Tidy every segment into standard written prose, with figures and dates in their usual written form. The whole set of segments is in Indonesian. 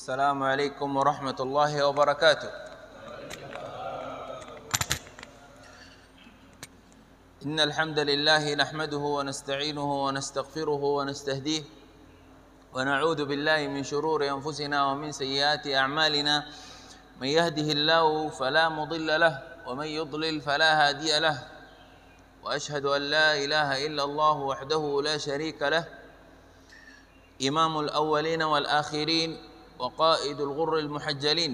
السلام عليكم ورحمة الله وبركاته. إن الحمد لله نحمده ونستعينه ونستغفره ونستهديه ونعوذ بالله من شرور أنفسنا ومن سيئات أعمالنا. من يهده الله فلا مضل له ومن يضلل فلا هادي له، وأشهد أن لا إله إلا الله وحده لا شريك له، إمام الأولين والآخرين وقائد الغر المحجلين،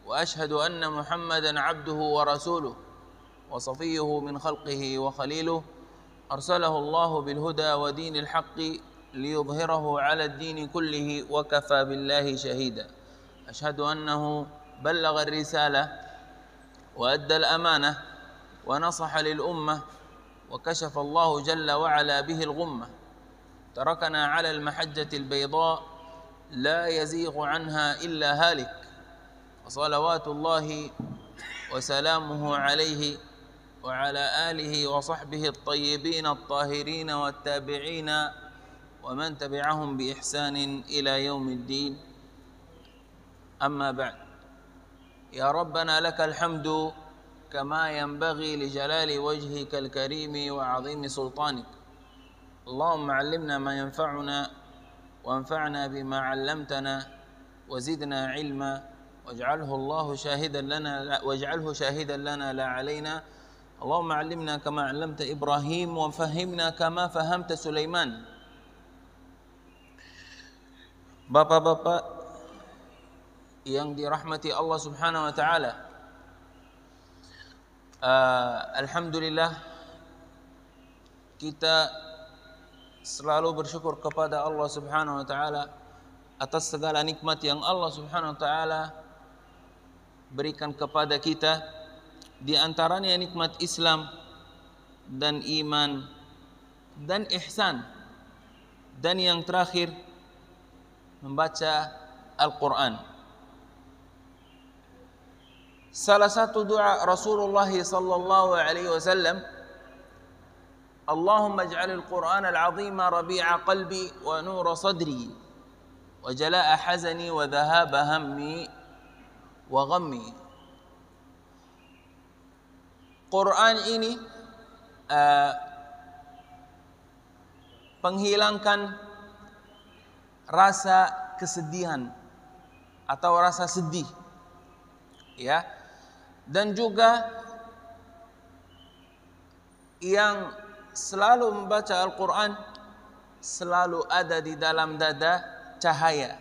وأشهد أن محمدا عبده ورسوله وصفيه من خلقه وخليله، أرسله الله بالهدى ودين الحق ليظهره على الدين كله وكفى بالله شهيدا. أشهد أنه بلغ الرسالة وأدى الأمانة ونصح للأمة وكشف الله جل وعلا به الغمة، تركنا على المحجة البيضاء لا يزيغ عنها إلا هالك، وصلوات الله وسلامه عليه وعلى آله وصحبه الطيبين الطاهرين والتابعين ومن تبعهم بإحسان إلى يوم الدين. أما بعد، يا ربنا لك الحمد كما ينبغي لجلال وجهك الكريم وعظيم سلطانك. اللهم علمنا ما ينفعنا وانفعنا بما علمتنا وزدنا علما، واجعله شاهدا لنا لا علينا. اللهم علمنا كما علمت إبراهيم وفهمنا كما فهمت سليمان. Bapak-bapak yang dirahmati Allah Subhanahu wa taala, alhamdulillah kita selalu bersyukur kepada Allah Subhanahu wa taala atas segala nikmat yang Allah Subhanahu wa taala berikan kepada kita, di antaranya nikmat Islam dan iman dan ihsan, dan yang terakhir membaca Al-Quran. Salah satu doa Rasulullah sallallahu alaihi wasallam, Allahumma ij'alil Qur'an al-'azima rabi'a qalbi wa nura sadri wa jala'a hazani wa dhahaba hammi wa ghammi. Quran ini penghilangkan rasa kesedihan atau rasa sedih, ya, dan juga yang selalu membaca Al-Quran selalu ada di dalam dada cahaya,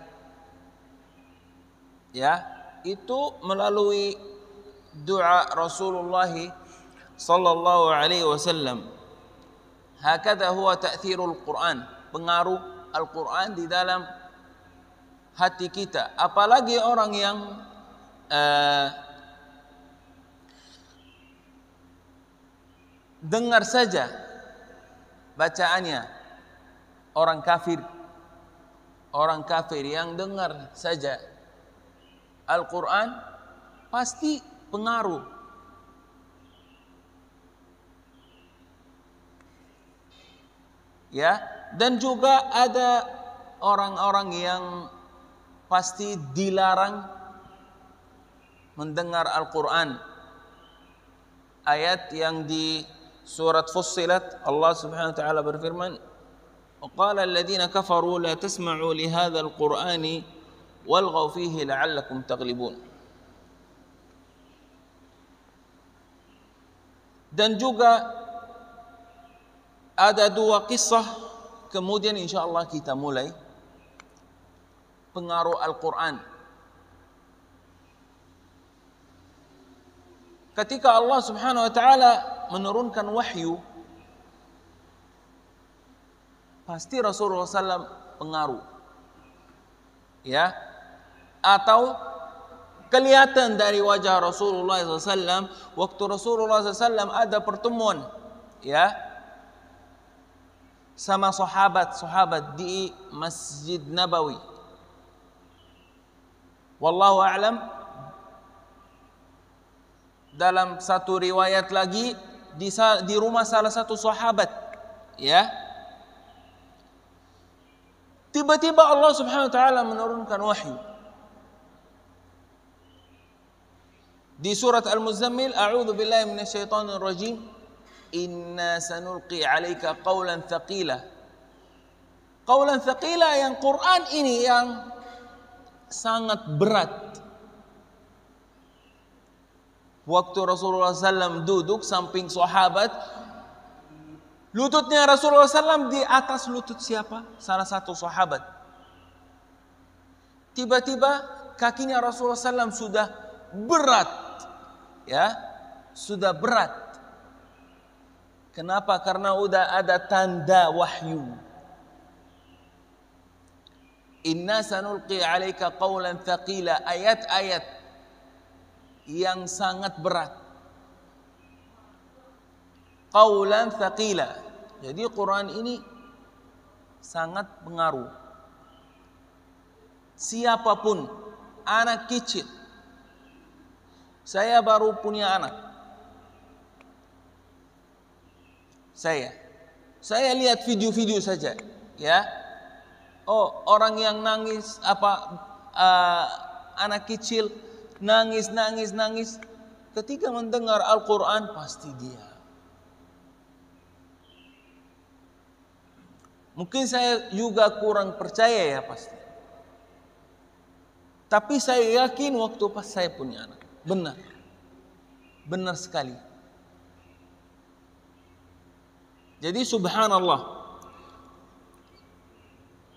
ya, itu melalui doa Rasulullah sallallahu alaihi wasallam. Hakadha huwa ta'thirul Quran, pengaruh Al-Quran di dalam hati kita. Apalagi orang yang dengar saja bacaannya, orang kafir yang dengar saja Al-Quran pasti pengaruh. Ya, dan juga ada orang-orang yang pasti dilarang mendengar Al-Quran. Ayat yang di surat Fussilat, Allah Subhanahu wa taala berfirman, "Wa qala alladziina kafaru la tasma'u li hadzal Qur'ani walghaw fihi la'allakum taghlibun." Dan juga ada dua kisah, kemudian insyaallah kita mulai pengaruh Al-Quran. Ketika Allah Subhanahu wa taala menurunkan wahyu, pasti Rasulullah SAW pengaruh, ya, atau kelihatan dari wajah Rasulullah SAW waktu Rasulullah SAW ada pertemuan, ya, sama sahabat di Masjid Nabawi. Wallahu a'lam. Dalam satu riwayat lagi di rumah salah satu sahabat, ya, tiba-tiba Allah Subhanahu wa taala menurunkan wahyu. Di surat Al-Muzammil, a'udzu billahi minasyaitonir rajim, inna sanulqi 'alaika qawlan thaqila. Qawlan thaqila yang Quran ini yang sangat berat. Waktu Rasulullah SAW duduk samping sahabat, lututnya Rasulullah SAW di atas lutut siapa? Salah satu sahabat. Tiba-tiba kakinya Rasulullah SAW sudah berat, ya, sudah berat. Kenapa? Karena udah ada tanda wahyu. Inna sanulqi 'alaika qawlan thaqila, ayat-ayat yang sangat berat. Qawlan thaqila. Jadi Quran ini sangat pengaruh. Siapapun, anak kecil. Saya baru punya anak. Saya lihat video-video saja, ya. Oh, orang yang nangis anak kecil nangis. Ketika mendengar Al-Quran pasti dia. Mungkin saya juga kurang percaya ya pasti. Tapi saya yakin waktu pas saya punya anak. Benar sekali. Jadi subhanallah,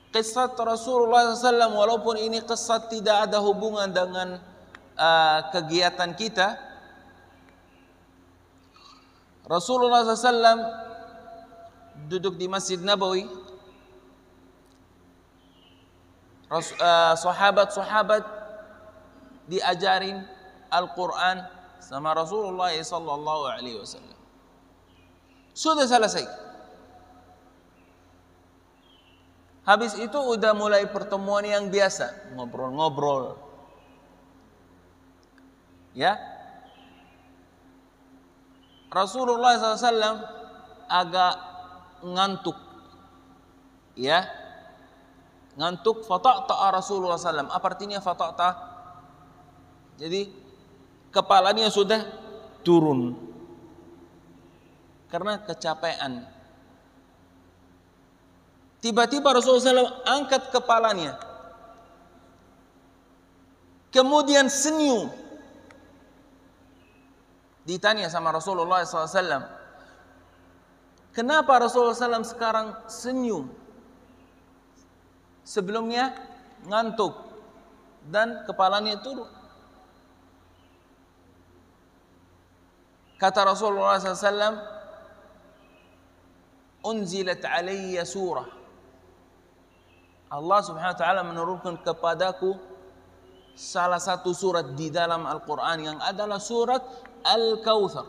kisah Rasulullah SAW walaupun ini kisah tidak ada hubungan dengan kegiatan kita, Rasulullah SAW duduk di Masjid Nabawi, sahabat-sahabat diajarin Al-Quran sama Rasulullah SAW. Sudah selesai. Habis itu udah mulai pertemuan yang biasa, ngobrol-ngobrol. Ya. Rasulullah SAW agak ngantuk. Ya. Ngantuk, fata'ta'a Rasulullah SAW. Apa artinya fata'ta? Jadi kepalanya sudah turun karena kecapean. Tiba-tiba Rasulullah SAW angkat kepalanya, kemudian senyum. Ditanya sama Rasulullah SAW, kenapa Rasulullah SAW sekarang senyum? Sebelumnya ngantuk dan kepalanya turun. Kata Rasulullah SAW, unzilat alayya surah. Allah subhanahu wa ta'ala menurunkan kepadaku salah satu surat di dalam Al-Quran yang adalah surat Al-Kawthar.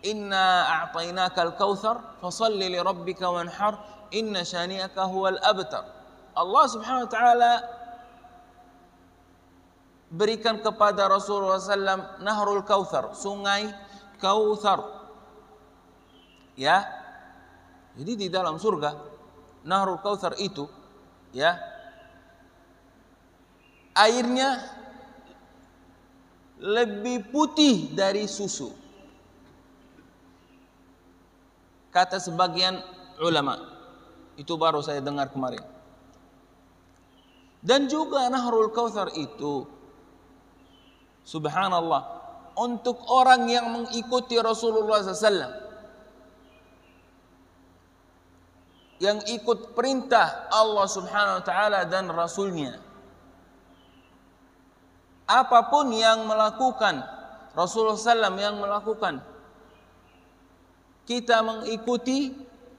Inna a'tainaka Al-Kawthar fasalli li rabbika wanhar inna shani'aka huwal abtar. Allah subhanahu wa ta'ala berikan kepada Rasulullah SAW Nahrul Kawthar, sungai Kawthar. Ya. Jadi di dalam surga Nahrul Kawthar itu, ya, airnya lebih putih dari susu. Kata sebagian ulama, itu baru saya dengar kemarin. Dan juga Nahrul Kawthar itu, subhanallah, untuk orang yang mengikuti Rasulullah SAW, yang ikut perintah Allah subhanahu wa ta'ala dan Rasulnya. Apapun yang melakukan Rasulullah SAW yang melakukan, kita mengikuti,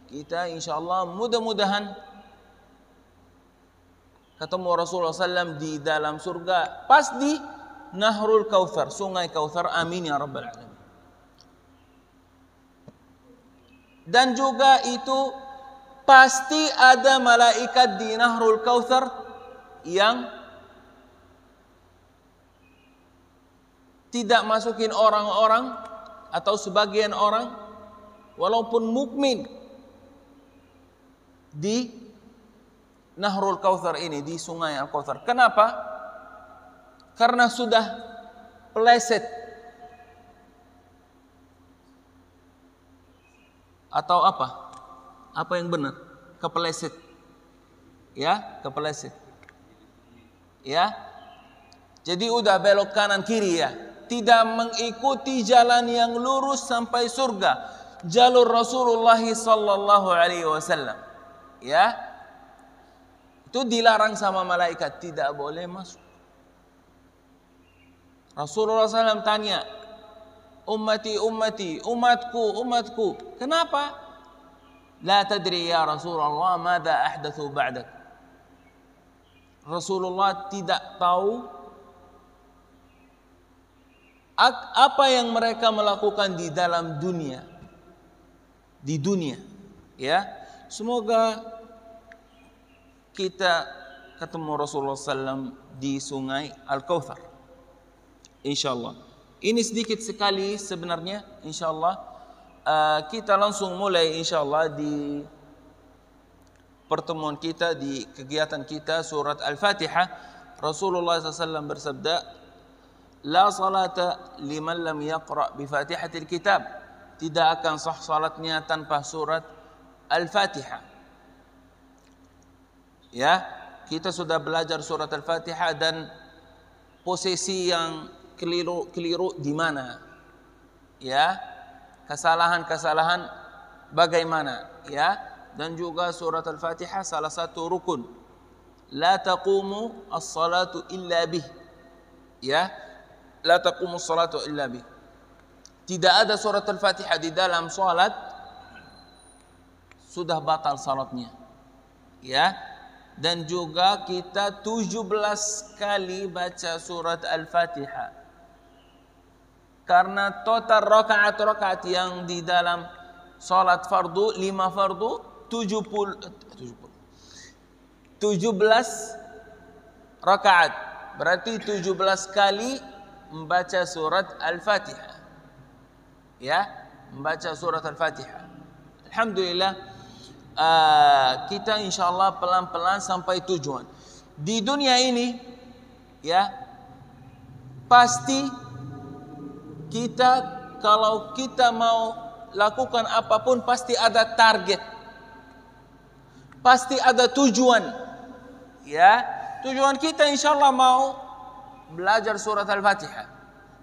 kita insyaAllah mudah-mudahan ketemu Rasulullah SAW di dalam surga, pas di Nahrul Kawthar, sungai Kawthar. Amin ya rabbal alamin. Dan juga itu pasti ada malaikat di Nahrul Kawthar yang tidak masukin orang-orang atau sebagian orang walaupun mukmin di Nahrul Kawthar ini, di sungai Al-Kawthar. Kenapa? Karena sudah pleset Atau apa? Apa yang benar? Kepeleset. Ya, kepeleset. Ya. Jadi udah belok kanan kiri ya. Tidak mengikuti jalan yang lurus sampai surga. Jalur Rasulullah sallallahu alaihi wasallam. Ya. Itu dilarang sama malaikat, tidak boleh masuk. Rasulullah SAW tanya, ummati, ummati, umatku, umatku. Kenapa? La tadri ya Rasulullah, mada ahdathu ba'dak. Rasulullah tidak tahu apa yang mereka melakukan di dalam dunia. Di dunia. Ya. Semoga kita ketemu Rasulullah SAW di sungai Al-Kautsar. InsyaAllah. Ini sedikit sekali sebenarnya. InsyaAllah. Kita langsung mulai insyaAllah di pertemuan kita, di kegiatan kita surat Al-Fatihah. Rasulullah SAW bersabda, La salata liman lam yaqra' bi fatihatil kitab. Tidak akan sah salatnya tanpa surat Al-Fatihah. Ya, kita sudah belajar surat Al-Fatihah dan posisi yang keliru di mana? Ya, kesalahan-kesalahan bagaimana? Ya, dan juga surat Al-Fatihah salah satu rukun. La taqumu as-salatu illa bih. Ya, la taqumu as-salatu illa bih. Tidak ada surat Al-Fatihah di dalam salat, sudah batal salatnya. Ya. Dan juga kita 17 kali baca surat Al-Fatihah. Karena total rakaat-rakaat yang di dalam salat fardu, 5 fardu, 17 rakaat. Berarti 17 kali membaca surat Al-Fatihah. Ya, membaca surat Al-Fatihah. Alhamdulillah. Kita insyaallah pelan-pelan sampai tujuan. Di dunia ini ya, pasti kita kalau kita mau lakukan apapun pasti ada target. Pasti ada tujuan. Ya, tujuan kita insyaallah mau belajar surat Al-Fatihah.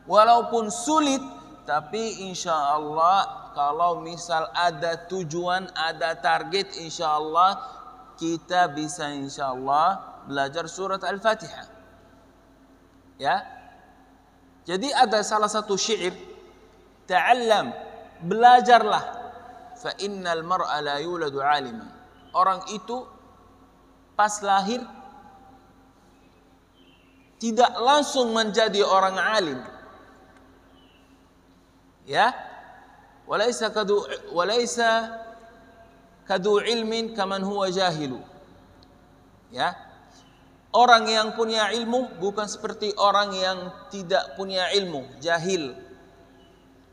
Walaupun sulit, tapi insyaallah kalau misal ada tujuan, ada target, insyaallah kita bisa insyaallah belajar surat Al-Fatihah. Ya. Jadi ada salah satu syair, ta'allam, belajarlah, fa innal mar'a la yuladu 'aliman. Orang itu pas lahir tidak langsung menjadi orang alim. Ya. Walaysa kadu ilmin kaman huwa jahilu. Ya. Orang yang punya ilmu bukan seperti orang yang tidak punya ilmu, jahil.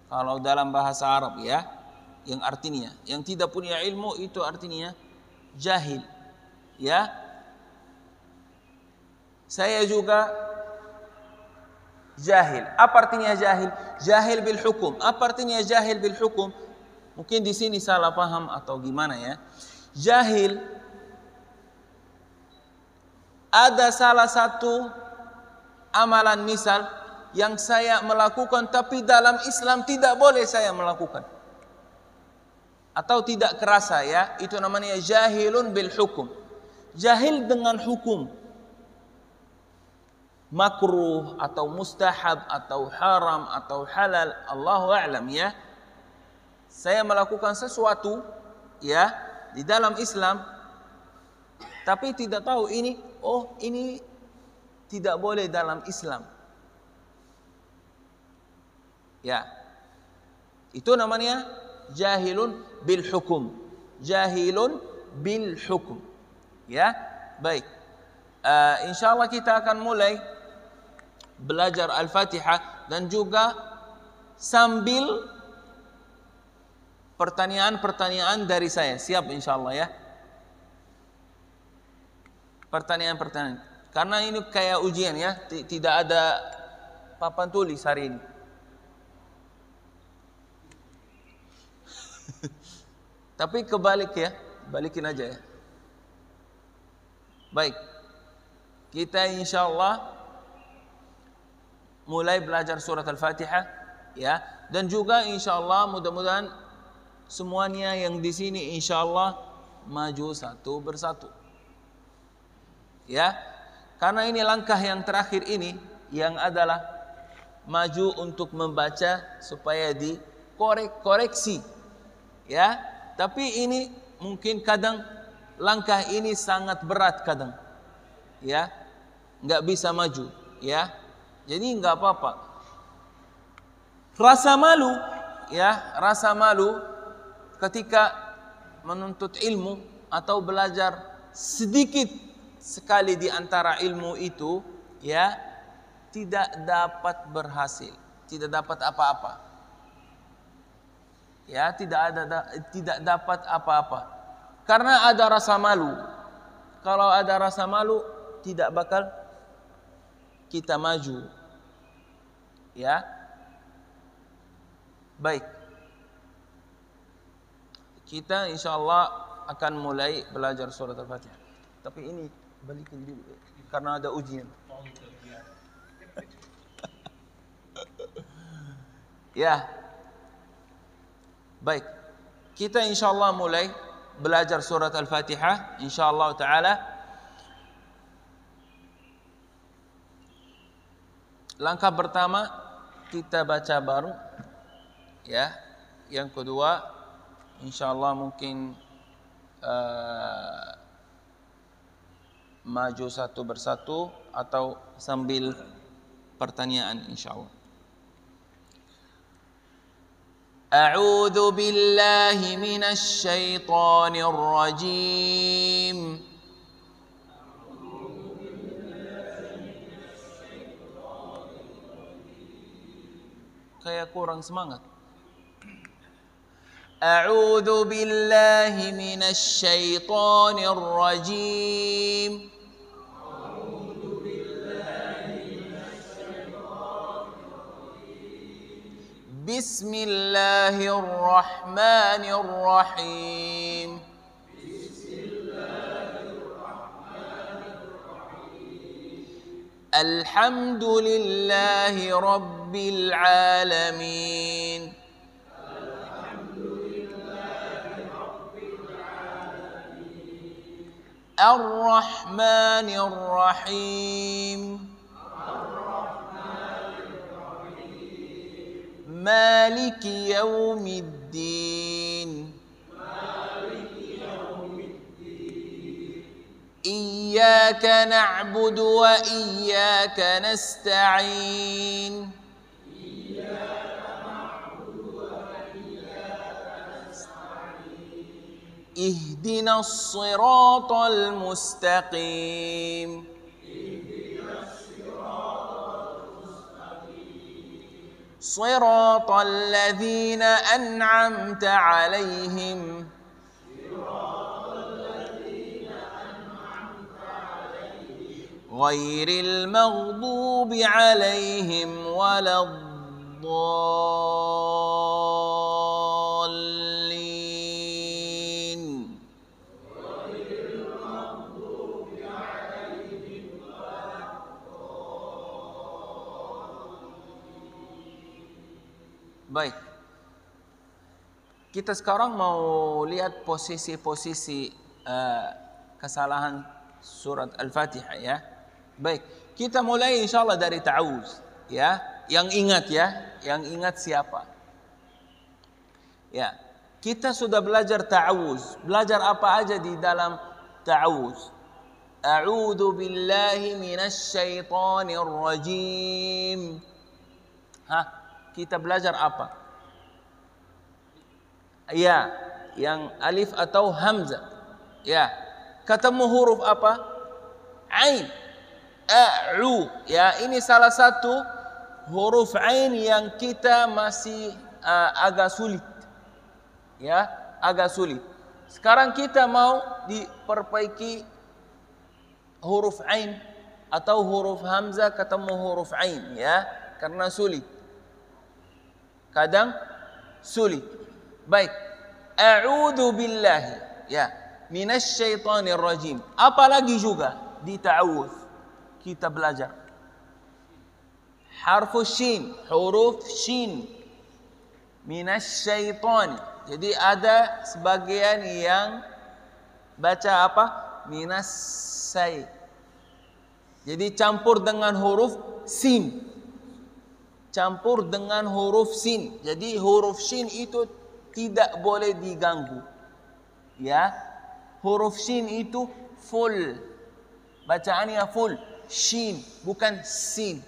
Kalau dalam bahasa Arab ya, yang artinya yang tidak punya ilmu itu artinya jahil. Ya. Saya juga jahil. Apa artinya jahil? Jahil bil hukum. Apa artinya jahil bil hukum? Mungkin di sini salah paham atau gimana ya. Jahil, ada salah satu amalan misal yang saya melakukan tapi dalam Islam tidak boleh saya melakukan. Atau tidak kerasa ya, itu namanya jahilun bil hukum. Jahil dengan hukum. Makruh atau mustahab atau haram atau halal, Allahu a'lam ya. Saya melakukan sesuatu ya di dalam Islam tapi tidak tahu ini, oh ini tidak boleh dalam Islam. Ya. Itu namanya jahilun bil hukum. Jahilun bil hukum. Ya. Baik. Insyaallah kita akan mulai belajar Al-Fatihah dan juga sambil pertanyaan-pertanyaan dari saya. Siap insyaallah ya. Pertanyaan-pertanyaan. Karena ini kayak ujian ya, tidak ada papan tulis hari ini. Tapi kebalik ya, balikin aja ya. Baik, kita insyaallah mulai belajar surat Al-Fatihah ya, dan juga insyaallah mudah-mudahan semuanya yang di sini insyaallah maju satu persatu. Ya, karena ini langkah yang terakhir ini yang adalah maju untuk membaca supaya dikoreksi. Ya, tapi ini mungkin kadang langkah ini sangat berat kadang. Ya, nggak bisa maju. Ya, jadi nggak apa-apa. Rasa malu, ya, rasa malu ketika menuntut ilmu atau belajar sedikit sekali di antara ilmu itu, ya, tidak dapat berhasil, tidak dapat apa-apa. Ya, tidak dapat apa-apa. Karena ada rasa malu. Kalau ada rasa malu, tidak bakal kita maju. Ya. Baik. Kita insyaallah akan mulai belajar surat Al-Fatihah. Tapi ini balikin dulu karena ada ujian. Ya. Baik. Kita insyaallah mulai belajar surat Al-Fatihah insyaallah taala. Langkah pertama kita baca baru. Ya. Yang kedua insyaallah mungkin maju satu persatu atau sambil pertanyaan insyaallah. A'udzu billahi minasy syaithanir rajim. Kayak kurang semangat. A'udzu billahi minasy syaithanir rajim. Bismillahirrahmanirrahim. Alhamdulillahi rabbil alamin. Ar-Rahmanir Rahim. مالك يوم الدين. إياك نعبد وإياك نستعين. اهدنا الصراط المستقيم. صراط الذين أنعمت عليهم غير المغضوب عليهم ولا الضالين. Baik. Kita sekarang mau lihat posisi-posisi kesalahan surat Al-Fatihah ya. Baik, kita mulai insyaallah dari ta'awuz ya. Yang ingat ya, yang ingat siapa? Ya. Kita sudah belajar ta'awuz. Belajar apa aja di dalam ta'awuz? A'udzu billahi minasy syaithanir rajim. Kita belajar apa? Ya, yang alif atau hamzah. Ya. Ketemu huruf apa? Ain. A'u. Ya, ini salah satu huruf ain yang kita masih agak sulit. Ya, agak sulit. Sekarang kita mau diperbaiki huruf ain atau huruf hamzah ketemu huruf ain ya, karena sulit. Kadang sulit. Baik. A'udzu billahi, ya, minasyaitonir rajim. Apalagi juga di ta'awudz kita belajar harfus shin, huruf shin, minasyaiton. Jadi ada sebagian yang baca apa? Minasyai. Jadi campur dengan huruf sin. Campur dengan huruf sin. Jadi huruf shin itu tidak boleh diganggu. Ya. Huruf shin itu full. Bacaannya full. Shin, bukan sin.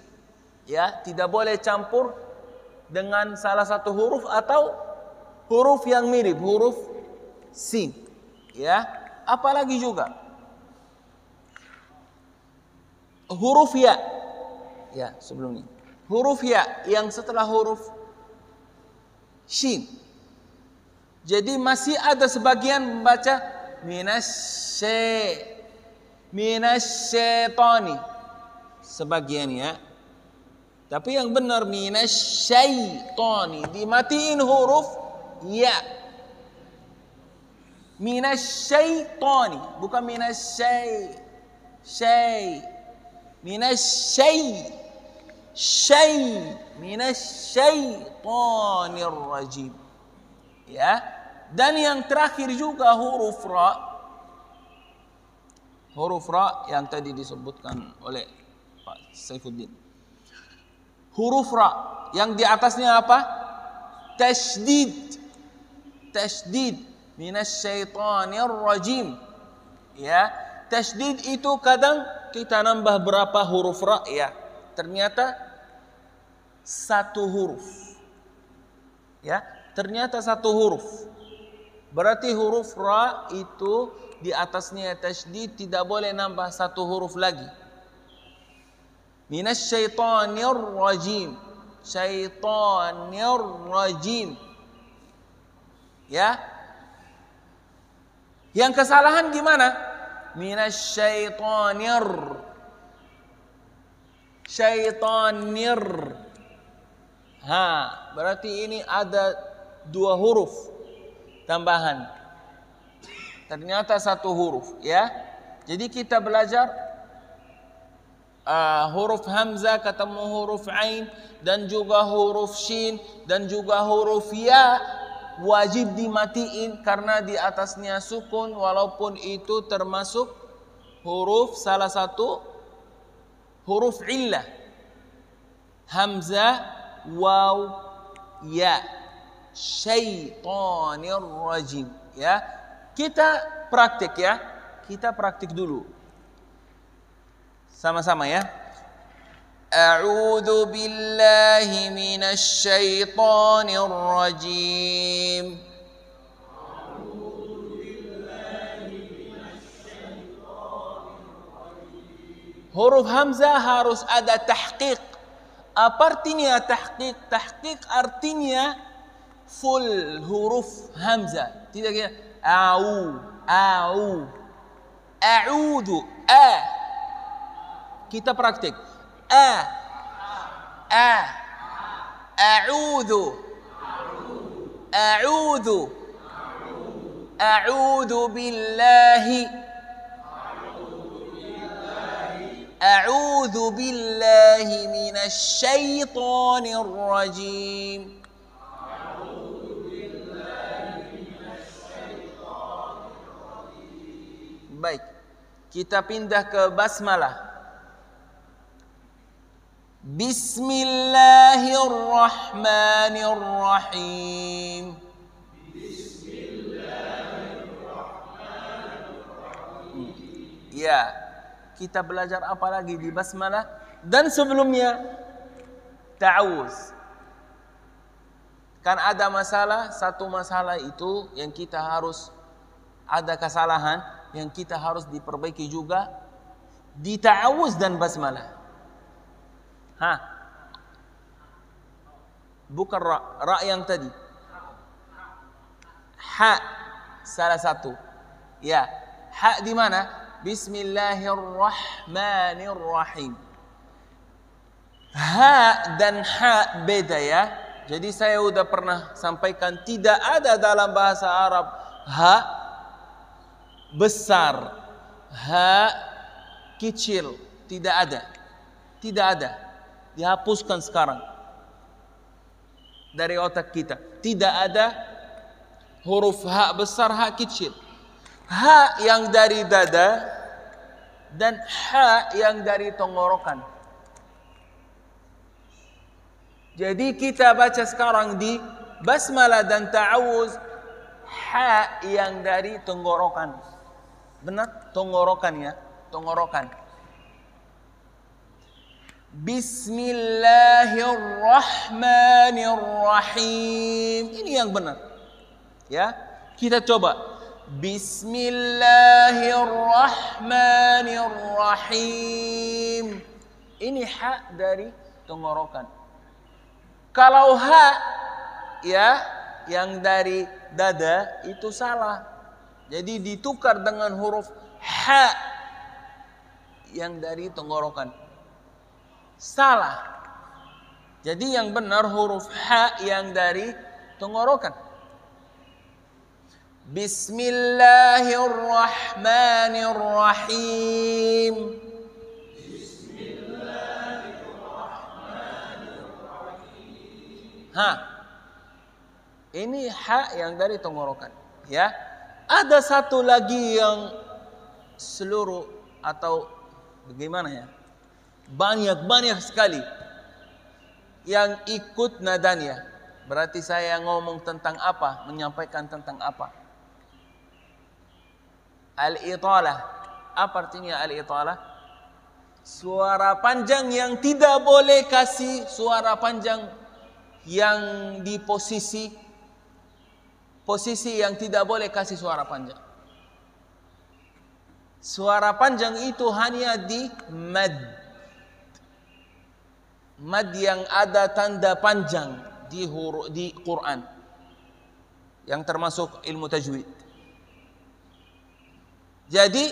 Ya, tidak boleh campur dengan salah satu huruf atau huruf yang mirip, huruf sin. Ya, apalagi juga huruf ya. Ya, sebelumnya. Huruf ya yang setelah huruf shin. Jadi masih ada sebagian membaca minasyaitani. Sebagian ya. Tapi yang benar minasyaitani, dimatiin huruf ya. Minasyaitani, bukan minasyaitonir rajim. Ya. Dan yang terakhir juga huruf ra. Huruf ra yang tadi disebutkan oleh Pak Saifuddin. Huruf ra yang di atasnya apa? Tasydid. Tasydid minasyaitonir rajim. Ya, tasydid itu kadang kita nambah berapa huruf ra ya. Ternyata satu huruf. Ya, ternyata satu huruf. Berarti huruf ra itu di atasnya tasydid, tidak boleh nambah satu huruf lagi. Minasyaitonir rajim. Syaitonir rajim. Ya. Yang kesalahan gimana? Minasyaitonir. Syaitonir. Berarti ini ada dua huruf tambahan. Ternyata satu huruf, ya. Jadi kita belajar huruf hamzah ketemu huruf ain dan juga huruf shin dan juga huruf ya wajib dimatiin karena di atasnya sukun, walaupun itu termasuk huruf salah satu huruf illah. Hamzah, waw, ya. Syaitonir rajim, ya. Kita praktik ya. Kita praktik dulu. Sama-sama ya. A'udzu billahi minasy syaithanir rajim. Huruf hamzah harus ada tahqiq. Apa artinya tahqiq? Tahqiq artinya full huruf hamzah. Tidak kira a'udzu. Kita praktik. A'udzu. A'udzu billahi. A'udzu billahi minasy syaithanir rajim. Baik. Kita pindah ke basmalah. Bismillahirrahmanirrahim. Ya, kita belajar apa lagi di basmalah dan sebelumnya ta'awuz. Kan ada masalah, satu masalah itu yang kita harus ada kesalahan yang kita harus diperbaiki juga di ta'awuz dan basmalah. Bukan ra yang tadi. Ha salah satu. Ya, ha di mana? Bismillahirrahmanirrahim. Ha dan ha beda ya. Jadi saya udah pernah sampaikan, tidak ada dalam bahasa Arab ha besar, ha kecil, tidak ada. Tidak ada. Dihapuskan sekarang dari otak kita. Tidak ada huruf ha besar, ha kecil. Ha yang dari dada dan ha yang dari tenggorokan. Jadi kita baca sekarang di basmalah dan ta'awuz, ha yang dari tenggorokan. Benar? Tenggorokan ya, tenggorokan. Bismillahirrahmanirrahim. Ini yang benar. Ya, kita coba. Bismillahirrahmanirrahim. Ini ha dari tenggorokan. Kalau ha ya yang dari dada itu salah. Jadi ditukar dengan huruf ha yang dari tenggorokan. Salah. Jadi yang benar huruf ha yang dari tenggorokan. Bismillahirrahmanirrahim. Ha. Ini ha yang dari tenggorokan, ya. Ada satu lagi yang seluruh atau bagaimana ya? Banyak sekali yang ikut nadanya. Berarti saya ngomong tentang apa? Menyampaikan tentang apa? Al-italah. Apa artinya al-italah? Suara panjang yang tidak boleh kasih suara panjang yang di posisi yang tidak boleh kasih suara panjang. Suara panjang itu hanya di mad. Mad yang ada tanda panjang di Quran, yang termasuk ilmu tajwid. Jadi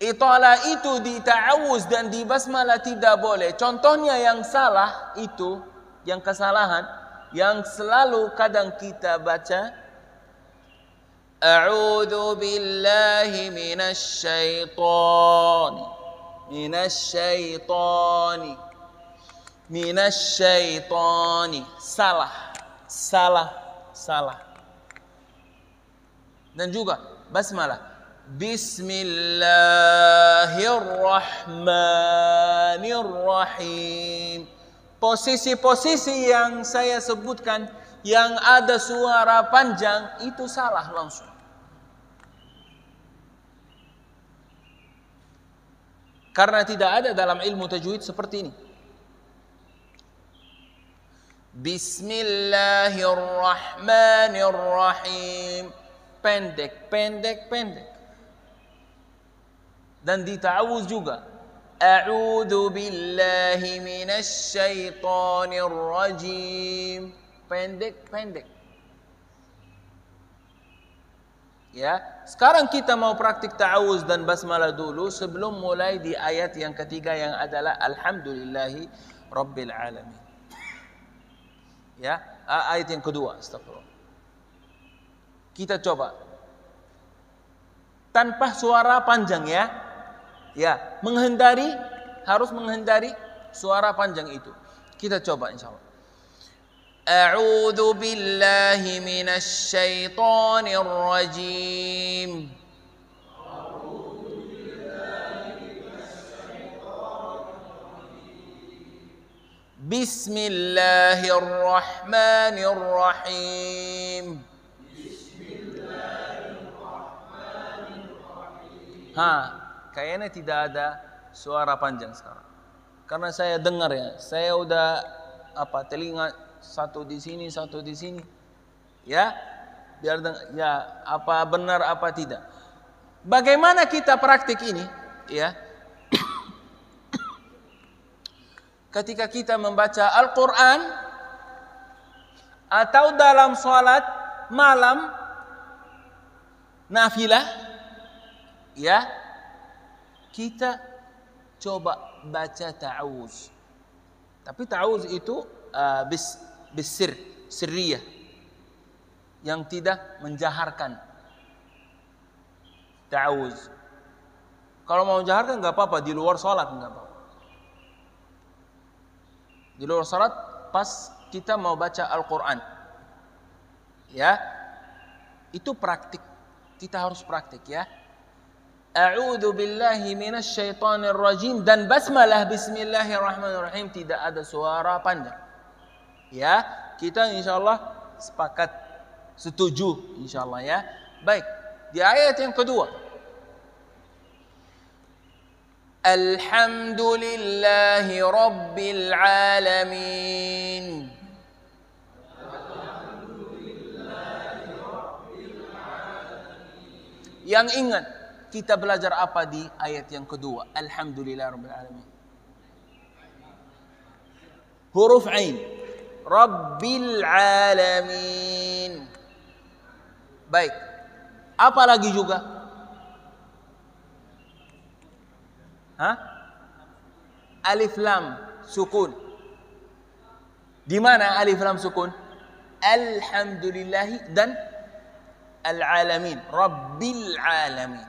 italah itu di ta'awuz dan di basmalah tidak boleh. Contohnya yang salah itu, yang kesalahan, yang selalu kadang kita baca, a'udzu billahi minasyaitani. Salah. Dan juga basmalah, bismillahirrahmanirrahim. Posisi-posisi yang saya sebutkan yang ada suara panjang itu salah langsung. Karena tidak ada dalam ilmu tajwid seperti ini. Bismillahirrahmanirrahim. Pendek. Dan di ta'awuz juga. A'udzu billahi minasyaitonir rajim. Pendek. Ya, sekarang kita mau praktik ta'awuz dan basmalah dulu sebelum mulai di ayat yang ketiga yang adalah alhamdulillahi rabbil alamin. Ya, ayat yang kedua, astagfirullah. Kita coba tanpa suara panjang ya. Ya, harus menghindari suara panjang itu. Kita coba insyaallah. A'udzu billahi minasyaitonir rajim. Bismillahirrahmanirrahim. Kayaknya tidak ada suara panjang sekarang. Karena saya dengar ya, saya udah telinga satu di sini, satu di sini. Ya, biar ya apa benar apa tidak. Bagaimana kita praktik ini? Ya. Ketika kita membaca Al-Qur'an atau dalam salat malam nafilah, ya, kita coba baca ta'awuz. Tapi ta'awuz itu bisir, sirriyah, yang tidak menjaharkan ta'awuz. Kalau mau menjaharkan nggak apa-apa, di luar sholat nggak apa-apa. Di luar sholat pas kita mau baca Al-Quran, ya, itu praktik. Kita harus praktik, ya. A'udzu billahi minasyaitonir rajim dan basmalah bismillahirrahmanirrahim, tidak ada suara panjang. Ya, kita insyaallah sepakat, setuju insyaallah, ya. Baik, di ayat yang kedua, Alhamdulillahi rabbil alamin. Yang ingat kita belajar apa di ayat yang kedua? Alhamdulillah rabbil alamin. Huruf ain. Rabbil alamin. Baik. Apa lagi juga? Alif lam sukun. Di mana alif lam sukun? Alhamdulillahi dan al-alamin. Rabbil alamin.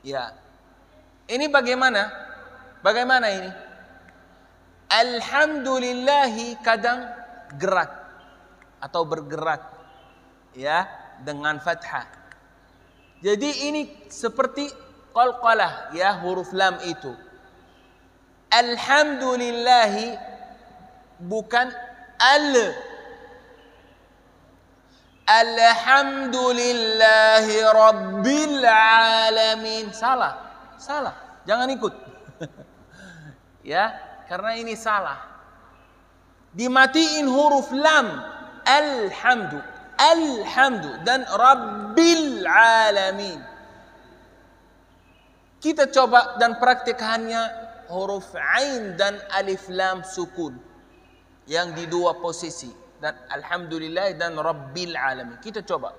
Ya. Ini bagaimana? Bagaimana ini? Alhamdulillahi kadang gerak atau bergerak, ya, dengan fathah. Jadi ini seperti qalqalah, ya, huruf lam itu. Alhamdulillahi bukan Alhamdulillahi rabbil alamin. Salah. Jangan ikut. Ya, karena ini salah. Dimatiin huruf lam. Alhamdu dan rabbil alamin. Kita coba dan praktikannya huruf ain dan alif lam sukun yang di dua posisi. Dan alhamdulillah dan rabbil alamin. Kita coba.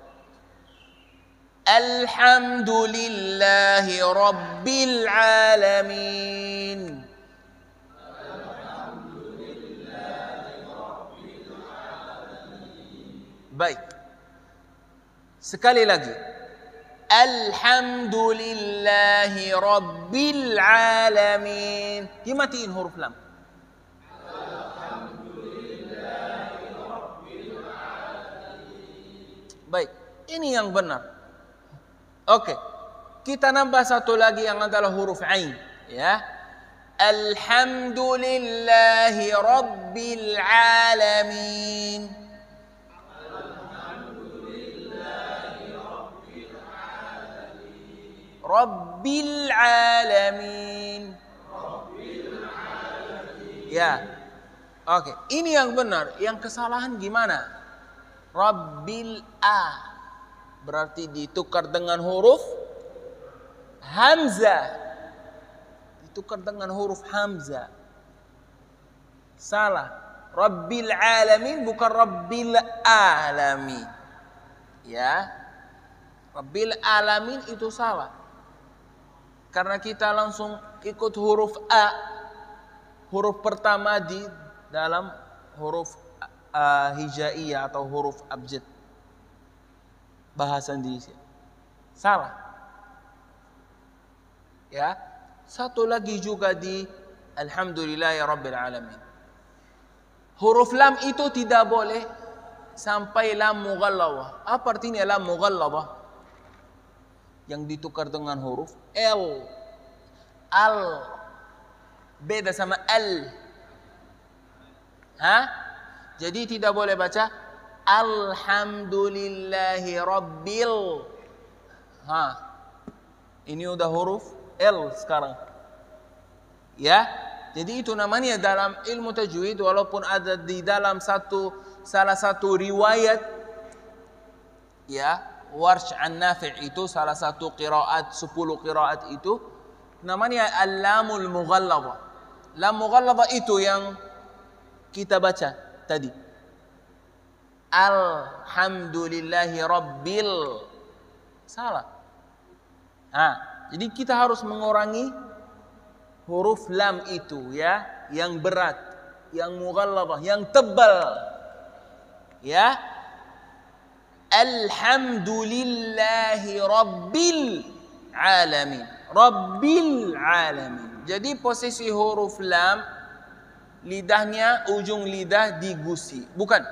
Alhamdulillahi rabbil alamin. Baik. Sekali lagi. Alhamdulillahi rabbil alamin. Dimatiin huruf lam. Baik, ini yang benar. Oke, kita nambah satu lagi yang adalah huruf ain, ya. Alhamdulillahi rabbil alamin. Rabbil alamin. Ya. Oke, ini yang benar. Yang kesalahan gimana? Rabbil berarti ditukar dengan huruf hamzah. Ditukar dengan huruf hamzah. Salah. Rabbil alamin bukan rabbil alamin. Ya. Rabbil alamin itu salah. Karena kita langsung ikut huruf A. Huruf pertama di dalam huruf hijaiyah atau huruf abjad bahasa Indonesia. Salah. Ya. Satu lagi juga di alhamdulillahi rabbil alamin. Huruf lam itu tidak boleh sampai lam mughallawah. Apa artinya lam mughallawah? Yang ditukar dengan huruf L. Al. Beda sama L. Jadi tidak boleh baca alhamdulillahi rabbil. Ini udah huruf L sekarang. Ya. Jadi itu namanya dalam ilmu tajwid, walaupun ada di dalam salah satu riwayat, ya, Warsh an Nafi' itu salah satu qiraat 10 qiraat itu namanya al-lamul mughallazah. Lam mughallazah itu yang kita baca tadi. Alhamdulillahi rabbil. Salah. Jadi kita harus mengurangi huruf lam itu, ya, yang berat, yang mughallazah, yang tebal. Ya. Alhamdulillahi rabbil alamin. Rabbil alamin. Jadi posisi huruf lam, lidahnya, ujung lidah digusi, bukan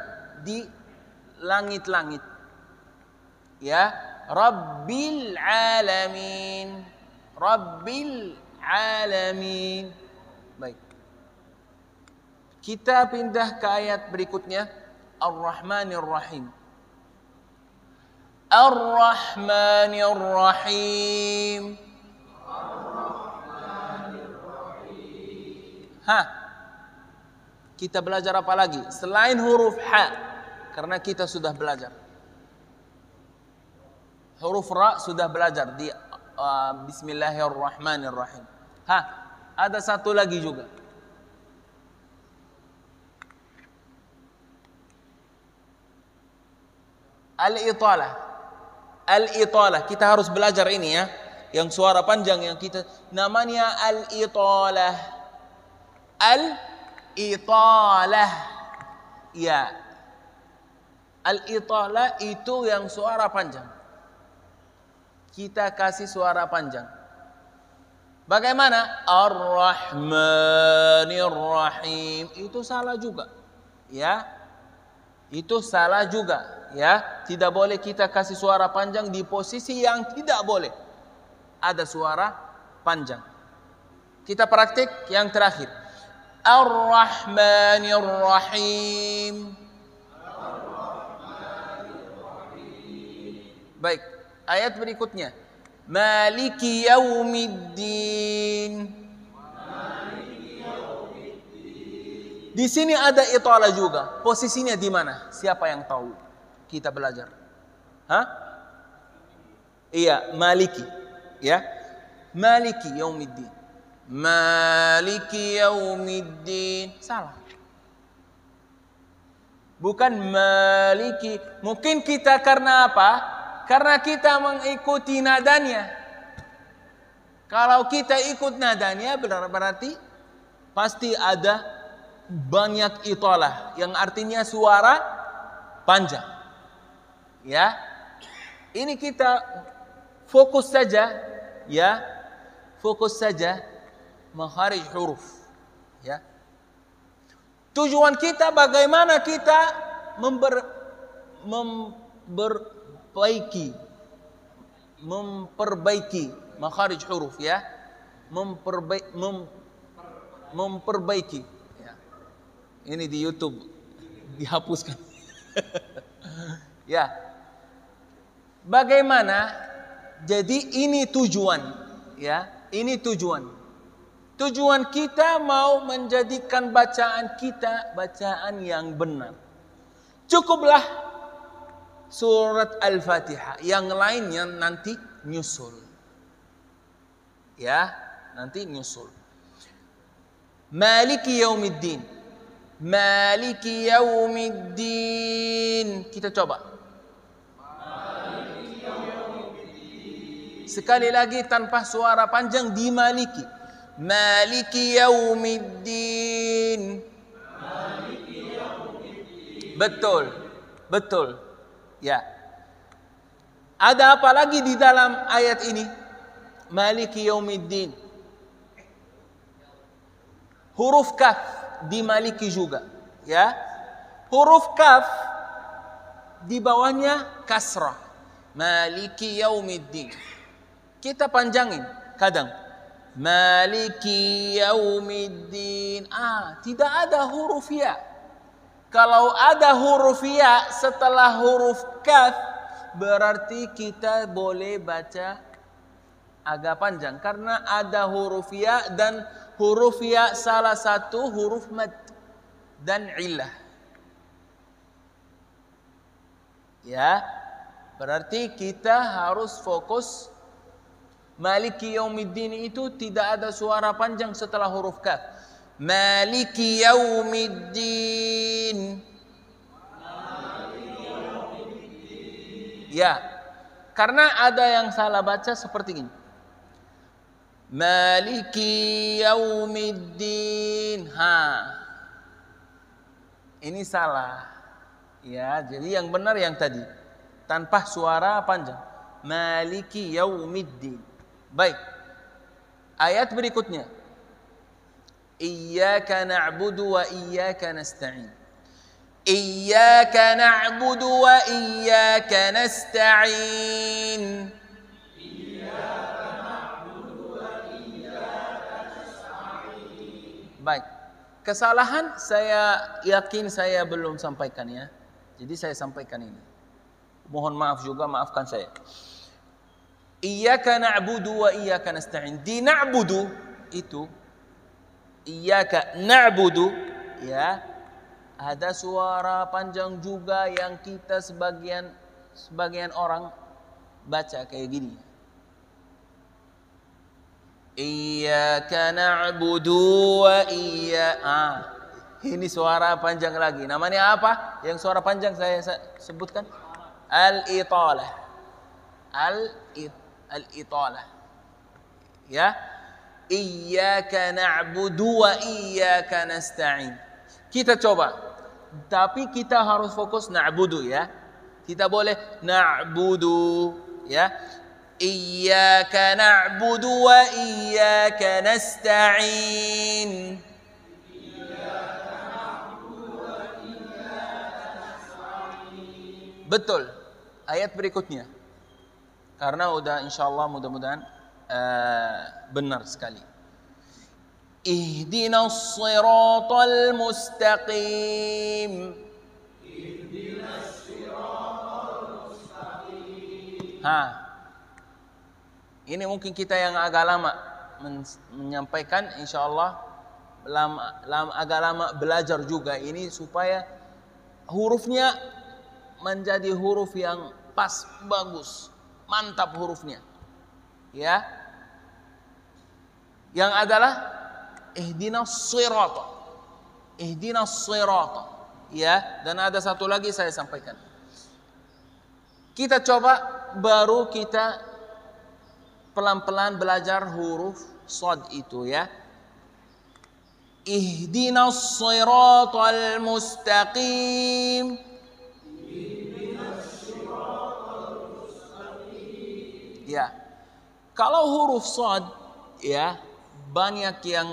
di langit-langit. Ya, Rabbil alamin. Rabbil alamin. Baik. Kita pindah ke ayat berikutnya. Ar-Rahmanir Rahim. Ar-Rahmanir Rahim. Ha. Kita belajar apa lagi selain huruf ha? Karena kita sudah belajar. Huruf ra sudah belajar di Bismillahirrahmanirrahim. Ha, ada satu lagi juga. Al-italah. Al-italah, kita harus belajar ini ya. Yang suara panjang yang kita namanya al-italah. Al-italah. Ya. Al-italah itu yang suara panjang. Kita kasih suara panjang. Bagaimana? Ar-Rahmanir Rahim. Itu salah juga. Ya. Itu salah juga, ya. Tidak boleh kita kasih suara panjang di posisi yang tidak boleh ada suara panjang. Kita praktik yang terakhir. Ar-Rahmanir Rahim. Baik, ayat berikutnya. Maliki yaumiddin. Di sini ada italah juga. Posisinya di mana? Siapa yang tahu? Kita belajar. Hah? Iya, Maliki. Ya. Maliki yaumiddin. Maliki yaumiddin. Salah. Bukan Maliki. Mungkin kita karena apa? Karena kita mengikuti nadanya. Kalau kita ikut nadanya berarti pasti ada banyak italah yang artinya suara panjang. Ya. Ini kita fokus saja, ya. Fokus saja makharij huruf, ya. Tujuan kita bagaimana kita memperbaiki makharij huruf, ya. Memperbaiki. Ini di YouTube dihapuskan. Ya. Bagaimana? Jadi ini tujuan, ya. Ini tujuan. Tujuan kita mau menjadikan bacaan kita bacaan yang benar. Cukuplah surat Al-Fatihah, yang lainnya nanti nyusul. Ya, nanti nyusul. Maliki yaumiddin. Maliki yaumiddin. Kita coba. Maliki yaumiddin. Sekali lagi tanpa suara panjang di Maliki. Maliki yaumiddin. Maliki yaumiddin. Betul. Betul. Ya. Ada apa lagi di dalam ayat ini? Maliki yaumiddin. Huruf kaf di Maliki juga, ya. Huruf kaf di bawahnya kasrah. Maliki yaumiddin. Kita panjangin kadang. Maliki yaumiddin. Tidak ada huruf ya. Kalau ada huruf ya setelah huruf kaf, berarti kita boleh baca agak panjang karena ada huruf ya, dan huruf ya salah satu huruf mad dan illah. Ya, berarti kita harus fokus. Maliki yaumiddin itu tidak ada suara panjang setelah huruf kaf. Maliki yaumiddin. Ya, karena ada yang salah baca seperti ini. Maliki yaumiddin. Ini salah. Ya, jadi yang benar yang tadi. Tanpa suara panjang. Maliki yaumiddin. Baik. Ayat berikutnya. Iyyaka na'budu wa iyyaka nasta'in. Iyyaka na'budu wa iyyaka nasta'in. Iyyaka na'budu wa iyyaka nasta'in. Baik. Kesalahan saya yakin saya belum sampaikan ya. Jadi saya sampaikan ini. Mohon maaf juga, maafkan saya. Iyyaka na'budu wa iyyaka nasta'in. Di na'budu itu iyyaka na'budu ya, ada suara panjang juga yang kita sebagian orang baca kayak gini. Iyyaka na'budu wa ini suara panjang lagi. Namanya apa? Yang suara panjang saya sebutkan al-italah. Al-italah. Ya. Iyyaka na'budu wa iyyaka nasta'in. Kita coba. Tapi kita harus fokus na'budu ya. Kita boleh na'budu ya. Iyyaka na'budu wa iyyaka nasta'in. Iyyaka na'budu wa iyyaka nasta'in. Betul. Ayat berikutnya. Karena udah insyaallah mudah-mudahan benar sekali. Ihdinas siratal mustaqim. Ihdinas siratal mustaqim. Ini mungkin kita yang agak lama menyampaikan, insyaallah agak lama belajar juga ini supaya hurufnya menjadi huruf yang pas, bagus, mantap hurufnya. Ya, yang adalah ihdinas sirata, ya. Dan ada satu lagi saya sampaikan. Kita coba baru kita pelan-pelan belajar huruf shad itu ya. Ihdinas siratal mustaqim. Ihdinas siratal mustaqim. Ya. Kalau huruf shad ya, banyak yang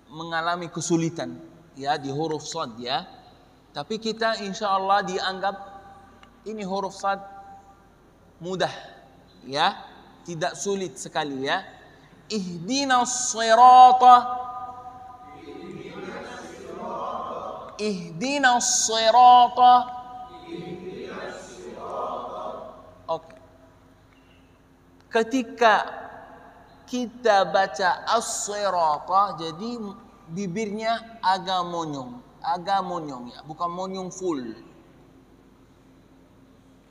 mengalami kesulitan ya di huruf shad ya. Tapi kita insyaallah dianggap ini huruf shad mudah ya, tidak sulit sekali ya. Ihdinas sirata. Ihdinas sirata. Oke. Ketika kita baca as-sirata, jadi bibirnya agak monyong ya, bukan monyong full.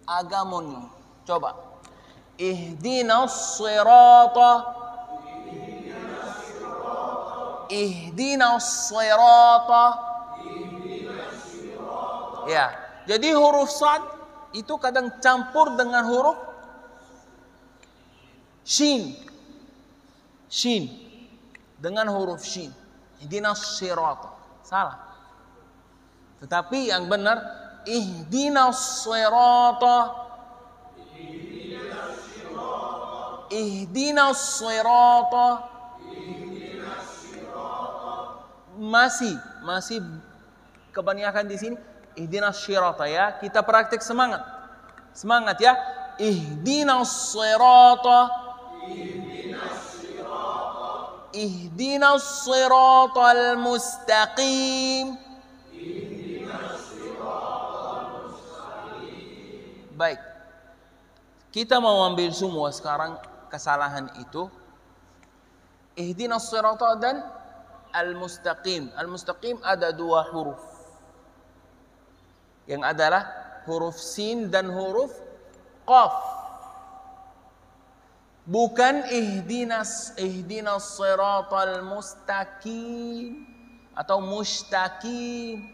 Agak monyong. Coba. Ihdinas sirata. Ihdinas sirata. Ya, jadi huruf shad itu kadang campur dengan huruf shin dengan huruf shin. Ihdinas sirata. Salah. Tetapi yang benar ihdinas sirata. Ihdinas sirata. Masih kebanyakan di sini ihdinas sirata ya. Kita praktik semangat ya. Ihdinas sirata. Ihdinas siratal mustaqim. Baik. Kita mau ambil semua sekarang kesalahan itu. Ihdinas sirata dan al-mustaqim. Al-mustaqim ada dua huruf. Yang adalah huruf sin dan huruf qaf. Bukan ihdinas siratal mustaqim atau mustaqim.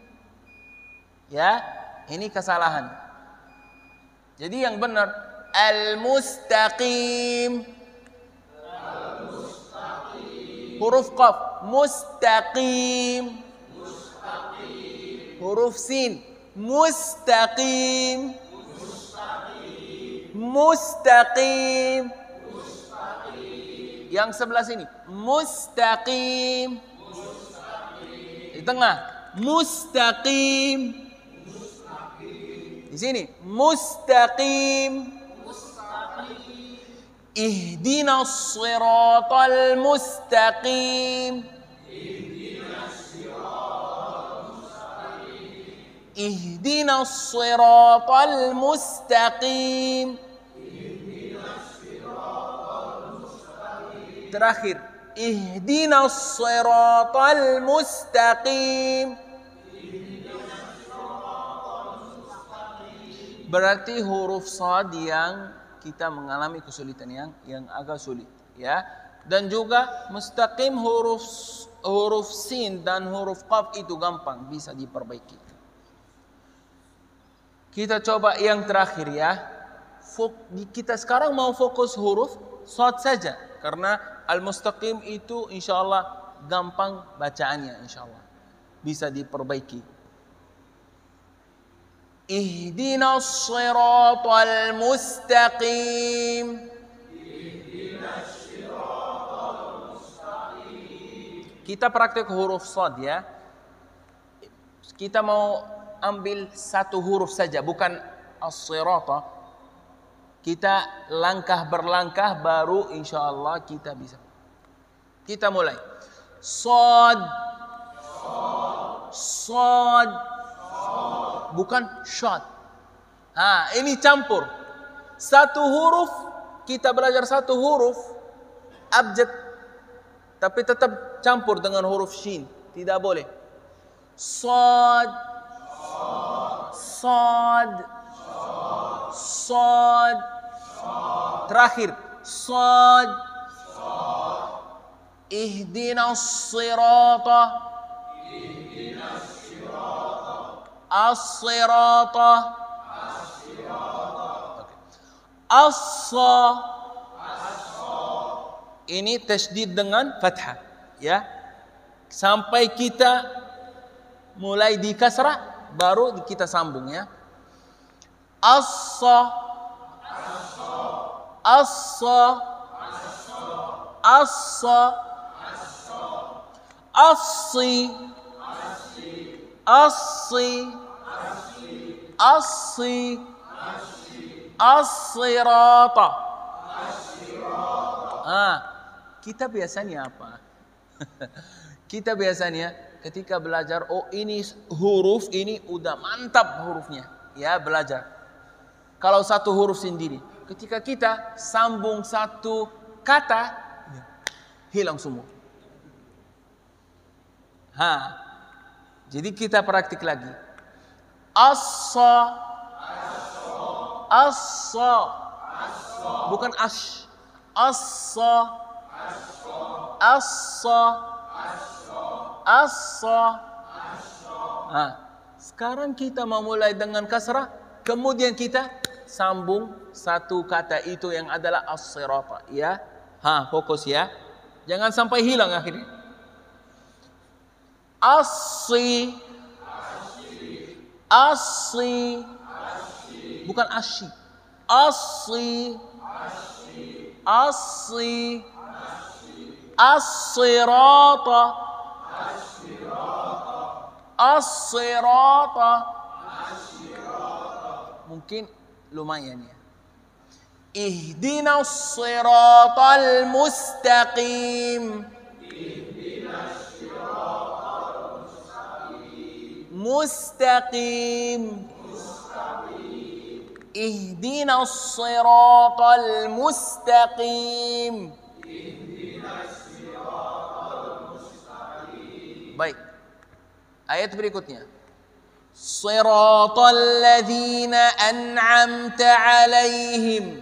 Ya, ini kesalahan. Jadi yang benar al-mustaqim. Huruf qaf mustaqim. Huruf sin Mustaqim. Mustaqim. Yang sebelah sini. Mustaqim. Di tengah. Mustaqim. Di sini. Mustaqim. Ihdinas siratal mustaqim. Ihdinas siratal mustaqim. Terakhir. Ihdinas siratal mustaqim. Berarti huruf shad yang kita mengalami kesulitan yang agak sulit, ya. Dan juga mustaqim huruf sin dan huruf qaf itu gampang bisa diperbaiki. Kita coba yang terakhir, ya. Kita sekarang mau fokus huruf shad saja karena al-mustaqim itu insyaallah gampang bacaannya, insyaallah bisa diperbaiki. Ihdinas siratal mustaqim. Kita praktek huruf shad, ya. Kita mau ambil satu huruf saja, bukan as-sirata. Kita langkah berlangkah baru insyaallah kita bisa. Kita mulai. Shad. Shad. Bukan shad. Ini campur. Satu huruf, kita belajar satu huruf abjad, tapi tetap campur dengan huruf shin. Tidak boleh. Shad. Shad. Shad. Terakhir. Shad. Ihdinas sirata. As-sirata. As-sa. Ini tasydid dengan fathah, ya. Sampai kita mulai di kasrah baru kita sambung, ya. As-sa. As-sa. As-sa. As-si. As-si. As-si. As-sirata. Kita biasanya apa? Kita biasanya ketika belajar, ini huruf ini udah mantap hurufnya, ya, belajar. Kalau satu huruf sendiri, ketika kita sambung satu kata, hilang semua. Jadi kita praktik lagi. As-sa. As-sa. Bukan ash. As-sa. As-sa. As-sa. Sekarang kita memulai dengan kasrah, kemudian kita sambung satu kata itu yang adalah as-sirata, ya. Fokus, ya. Jangan sampai hilang akhirnya. As-si. As-si. Bukan asy. As-si. As-si. As-sirata. As-sirata. Mungkin lumayan, ya. Ihdinas siratal mustaqim. Mustaqim. Ihdinas siratal mustaqim. Baik. Ayat berikutnya. Siratal ladzina an'amta 'alaihim.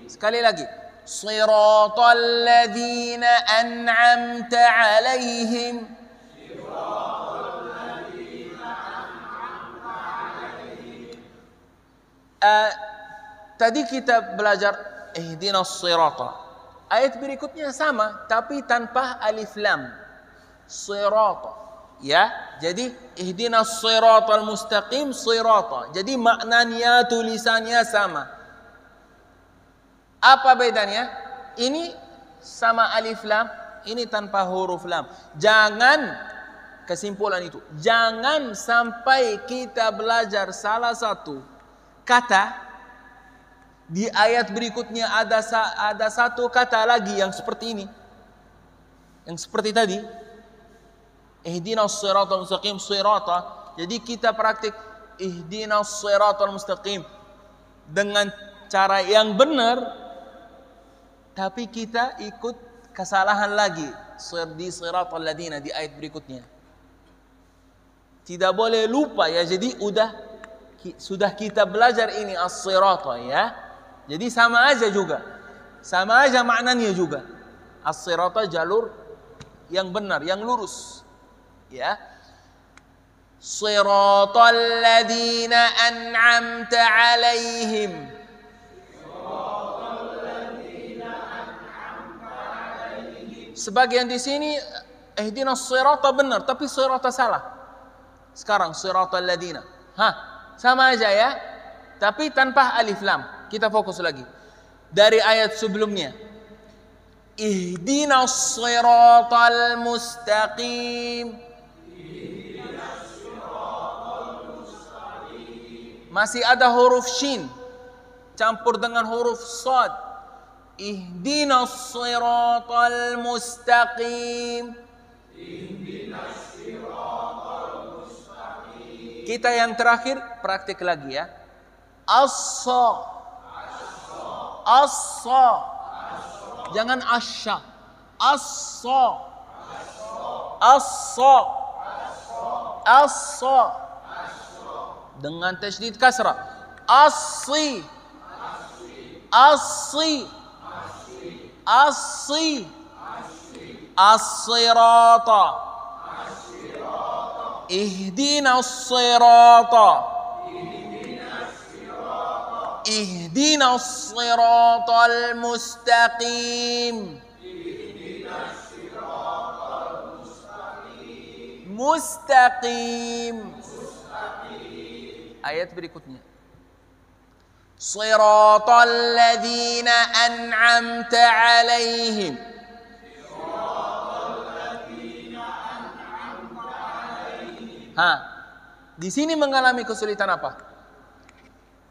Sekali lagi. Siratal ladzina an'amta 'alaihim. Tadi kita belajar ihdinas sirata. Ayat berikutnya sama tapi tanpa alif lam. sirata. Ya, jadi ihdinas siratal mustaqim sirata. Jadi maknanya, tulisannya sama. Apa bedanya? Ini sama alif lam, ini tanpa huruf lam. Jangan, kesimpulan itu, jangan sampai kita belajar salah satu kata di ayat berikutnya ada satu kata lagi yang seperti ini, yang seperti tadi, ihdinas siratal mustaqim sirata. Jadi kita praktik ihdinas siratal mustaqim dengan cara yang benar, tapi kita ikut kesalahan lagi di siratal ladina di ayat berikutnya. Tidak boleh lupa ya. Jadi sudah kita belajar ini as-sirata ya. Jadi sama aja juga. Sama aja maknanya juga. As-sirata jalur yang benar, yang lurus. Ya. Siratal ladina an'amta 'alaihim. Sebagian di sini ihdinas sirata benar, tapi sirata salah. Sekarang siratal ladina. Sama aja ya. Tapi tanpa alif lam. Kita fokus lagi. Dari ayat sebelumnya. Ihdinas siratal mustaqim. Masih ada huruf shin campur dengan huruf sad. Ihdinas siratal mustaqim. Kita yang terakhir praktik lagi ya. As-sa. As-sa. Jangan asya. As-sa. As-sa. As-sa. Dengan tasydid kasrah. As-si. As-si. As-si. As-sirata. Ihdinas sirata. Ihdinas siratal mustaqim. Mustaqim. Ayat berikutnya. Siratal ladzina an'amta 'alaihim. Di sini mengalami kesulitan apa?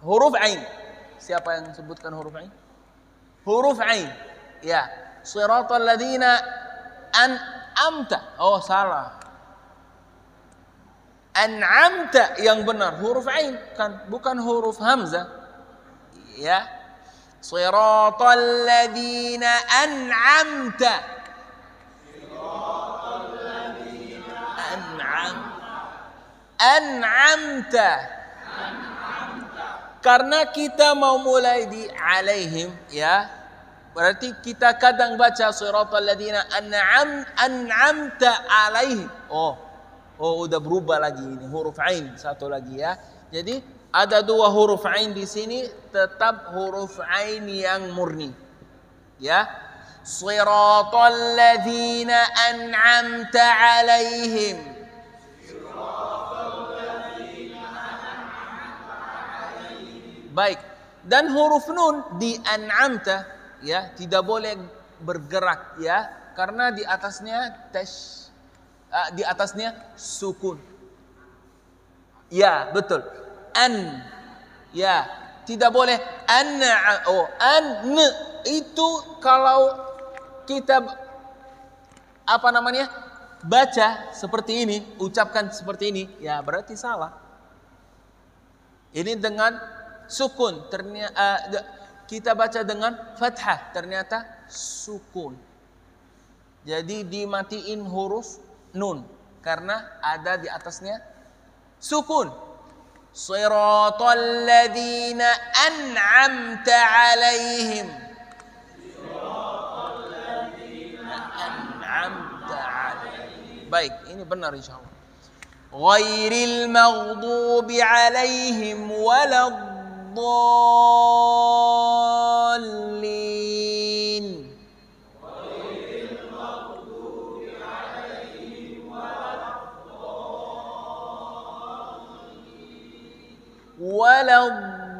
Huruf ain. Siapa yang sebutkan huruf ain? Huruf ain. Ya, siratal ladzina an'amta. Oh, salah. An'amta yang benar huruf ain kan, bukan huruf hamzah. Ya. Siratal ladzina an'amta. An'amta. Karena kita mau mulai di alaihim ya. Berarti kita kadang baca siratal ladzina an'amta alaihim. Oh, udah berubah lagi ini huruf ain satu lagi ya. Jadi ada dua huruf ain di sini, tetap huruf ain yang murni. Ya. Siratal ladzina an'amta alaihim. Baik, dan huruf nun di an'amta ya tidak boleh bergerak ya, karena di atasnya sukun. Ya, betul. Ya, tidak boleh an itu kalau kita baca seperti ini, ucapkan seperti ini, ya berarti salah. Ini dengan sukun, ternyata kita baca dengan fathah, ternyata sukun. Jadi dimatiin huruf nun karena ada di atasnya sukun. Siratal ladzina an'amta 'alaihim. An'amta 'alaihim. Baik, ini benar insyaallah. Ghairil maghdubi 'alaihim walad الضالين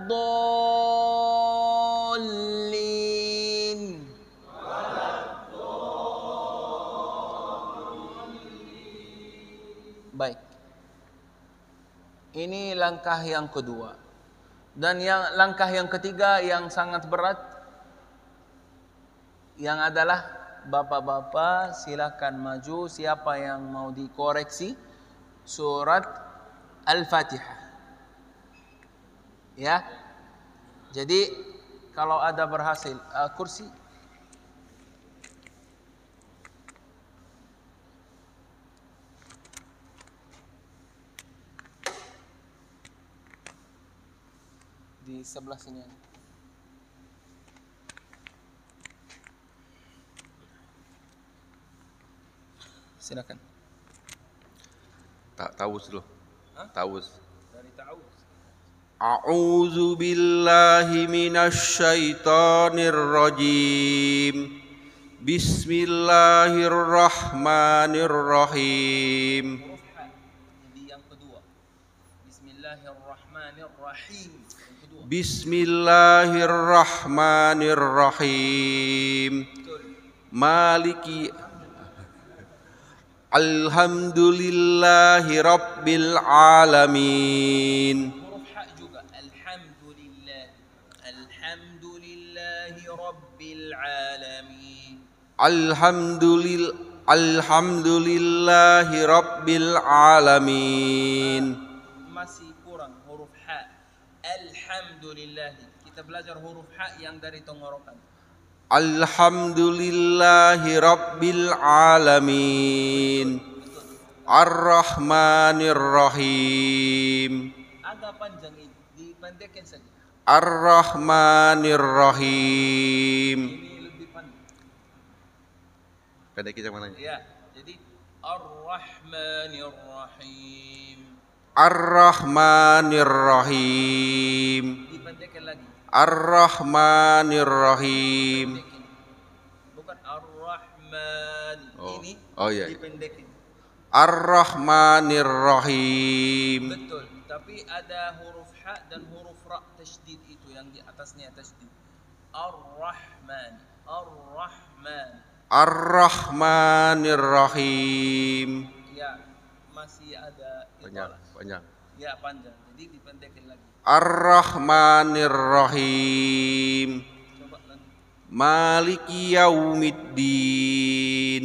Waladdallin. Baik. Ini langkah yang kedua. Dan langkah yang ketiga yang sangat berat, yang adalah bapak-bapak silakan maju siapa yang mau dikoreksi surat Al-Fatihah. Ya. Jadi kalau ada berhasil kursi di sebelah sini. Silakan. Tak tawus dulu. Tawus. Dari ta'awuz. A'udzu billahi minasy syaithanir rajim. Bismillahirrahmanirrahim. Jadi yang kedua. Bismillahirrahmanirrahim. Bismillahirrahmanirrahim. Maliki Alhamdulillahi Rabbil Alamin. Huruf ha juga. Alhamdulillah. Alhamdulillahi Rabbil Alamin. Alhamdulillahi Rabbil Alamin. Masih kurang huruf ha. Alhamdulillah. Kita belajar huruf ha yang dari tenggorokan. Alhamdulillahi Rabbil Alamin. Ar-Rahmanir Rahim. Agak panjang ini, dipendekin saja. Ar-Rahmanir Rahim. Ini lebih panjang. Pendekin yang mananya? Ya, jadi Ar-Rahmanir Rahim. Ar-Rahmanir Rahim. Dipendekin lagi. Ar-Rahmanir Rahim. Bukan Ar-Rahman. Ini iya. dipendekin. Ar-Rahmanir Rahim. Betul, tapi ada huruf ha dan huruf ra tasydid itu yang di atasnya tasydid. Ar-Rahman. Ar-Rahman. Ar-Rahmanir Rahim. Ya, masih ada Panjang. Ya, panjang. Jadi dipendekin lagi. Ar-Rahmanir Rahim. Coba lagi. Maliki yaumiddin.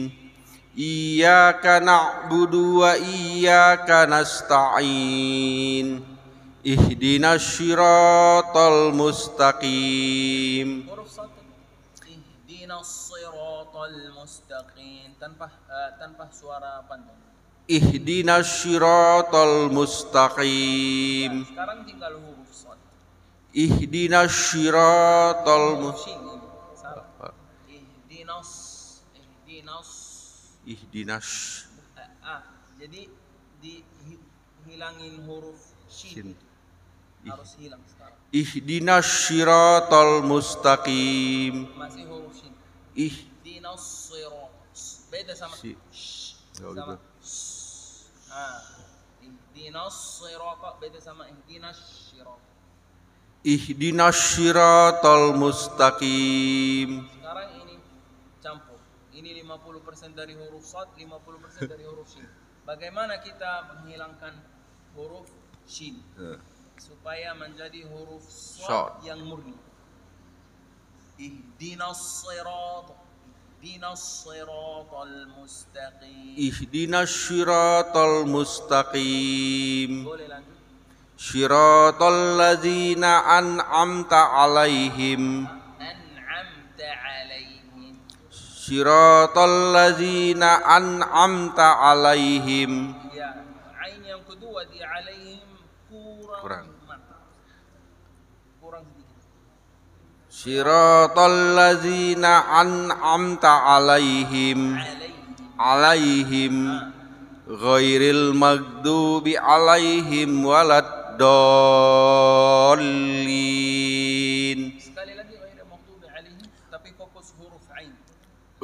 Iyyaka na'budu wa iyyaka nasta'in. Ihdinas siratal mustaqim. Huruf satu. Ihdinas siratal mustaqim tanpa suara panjang. Ihdinas siratal mustaqim. Sekarang tinggal huruf shad. Ihdinas siratal mustaqim. Salah. Ihdinas. Jadi dihilangin huruf shin. Harus hilang sekarang. Ihdinas siratal mustaqim. Masih huruf shin. Ihdinas sirat. Beda sama sama. Ihdinas sirat beda sama ihdinas syirat. Ihdinas siratal mustaqim. Sekarang ini campur. Ini 50% dari huruf shad, 50% dari huruf shin. Bagaimana kita menghilangkan huruf shin supaya menjadi huruf shad yang murni? Ihdinas siratal mustaqim. Ihdinas siratal mustaqim. Boleh lanjut. Siratal ladzina an'amta alaihim. Siratal ladzina an'amta alaihim. Ya, ain yang kedua di alaihim kurang sedikit. Siratal ladzina an'amta alaihim. Ghairil maghdubi alaihim waladdallin. Sekali lagi ghairil maghdubi alaihim, tapi fokus huruf ain.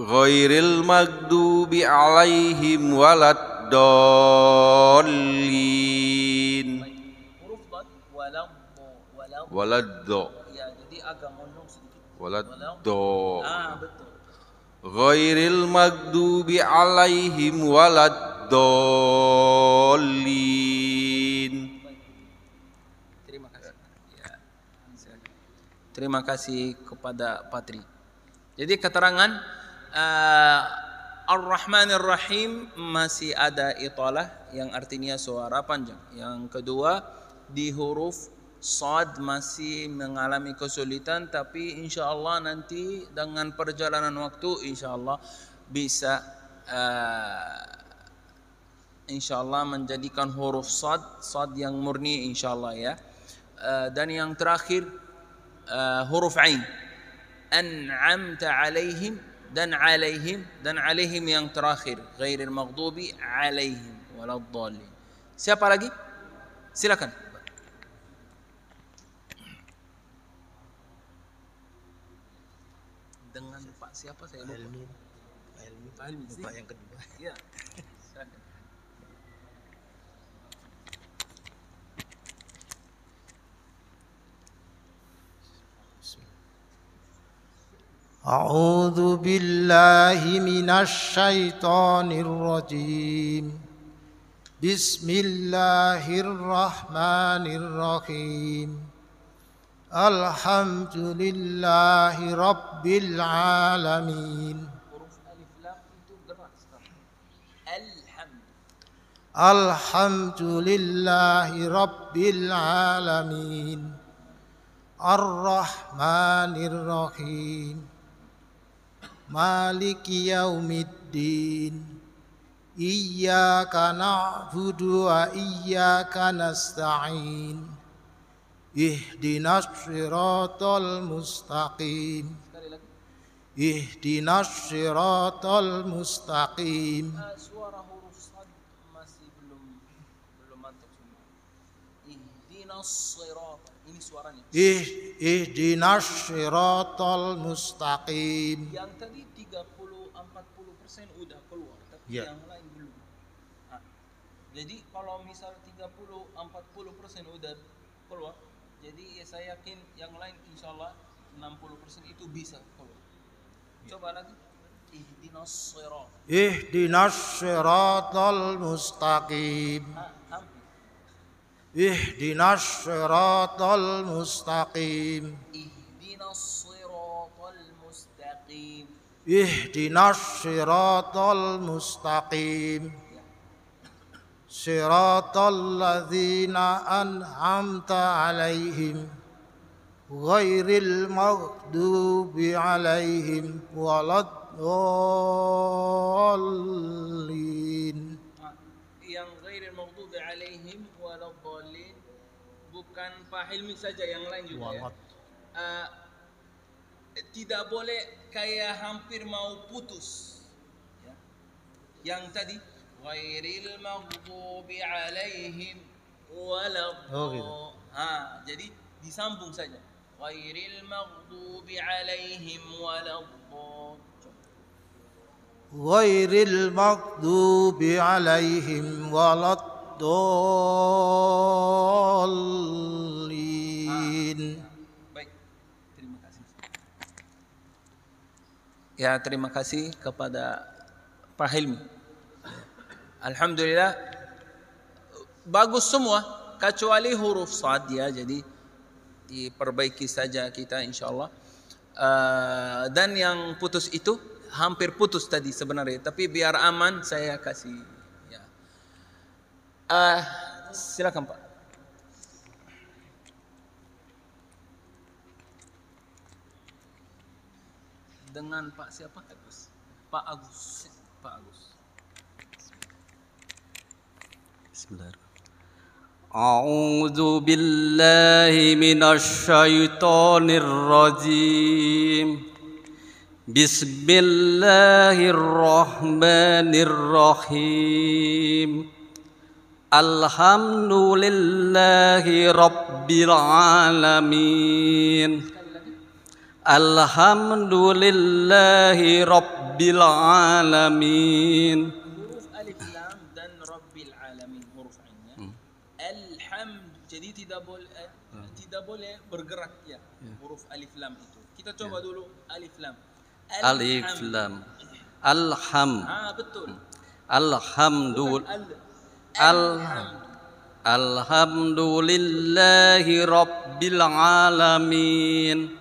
Ghairil maghdubi alaihim waladdallin. Huruf dad waladdo. Ya, jadi agak mondong sedikit. Waladdo. Betul. Ghairil maghdubi alaihim waladdallin. Terima kasih. Ya. Terima kasih kepada Patri. Jadi keterangan Ar-Rahmanir Rahim masih ada italah yang artinya suara panjang. Yang kedua, di huruf Shad masih mengalami kesulitan, tapi insya Allah nanti dengan perjalanan waktu insya Allah bisa insya Allah menjadikan huruf Shad yang murni insya Allah ya. Dan yang terakhir huruf Ain, an'amta alaihim dan alaihim yang terakhir ghairil maghdubi alaihim waladdallin. Siapa lagi? Silakan. Dengan Pak siapa saya lupa. Pak Helmi. Pak yang kedua. Iya. Silakan. أعوذ بالله من الشيطان الرجيم بسم الله الرحمن الرحيم الحمد لله رب العالمين Huruf alif lam itu gerak sekarang. الحمد لله رب العالمين الرحمن الرحيم مالك يوم الدين إياك نعبد وإياك نستعين اهدنا الصراط المستقيم اهدنا الصراط المستقيم. Suara huruf Shad masih belum mantap semua. Ihdinas sirat. Ini suaranya. Ihdinas siratal mustaqim. Yang tadi 30-40% udah keluar, tapi Ya. yang lain belum. Jadi kalau misal 30-40% udah keluar, jadi saya yakin yang lain insyaallah 60% itu bisa keluar. Coba lagi. Ihdinas sirat. Ihdinas siratal mustaqim. Hampir. Ihdinas siratal mustaqim. Ihdinas siratal mustaqim. Ihdinas siratal mustaqim. Siratal ladzina an'amta alaihim ghairil maghdubi alaihim waladdallin. Yang ghairil maghdubi alaihim waladdallin bukan Pak Helmi saja, yang lain juga ya. Tidak boleh kayak hampir mau putus ya. Yang tadi ghairil maghdubi alaihim waladdallin. Jadi disambung saja. Ghairil maghdubi alaihim waladdallin. Ghairil maghdubi alaihim waladdallin. Baik, terima kasih. Ya, terima kasih kepada Pak Helmi. Alhamdulillah bagus semua kecuali huruf Shad ya, jadi diperbaiki saja kita insyaallah. Dan yang putus itu hampir putus tadi sebenarnya, tapi biar aman saya kasih ya. Silakan Pak. Dengan Pak siapa? Agus. Pak Agus. Pak Agus. Bismillahirrahmanirrahim. A'udzu billahi minasyaitonir rajim. Bismillahirrahmanirrahim. Alhamdulillahi rabbil alamin. Alhamdulillahi rabbil alamin. Huruf alif lam dan rabbil alamin huruf ainnya. Alhamd. Jadi tidak boleh bergerak ya, huruf alif lam itu. Kita coba dulu alif lam. Alif lam. Alham. Betul. Alhamdulillah. Alhamdulillah. Alhamdulillahi Rabbil Alamin.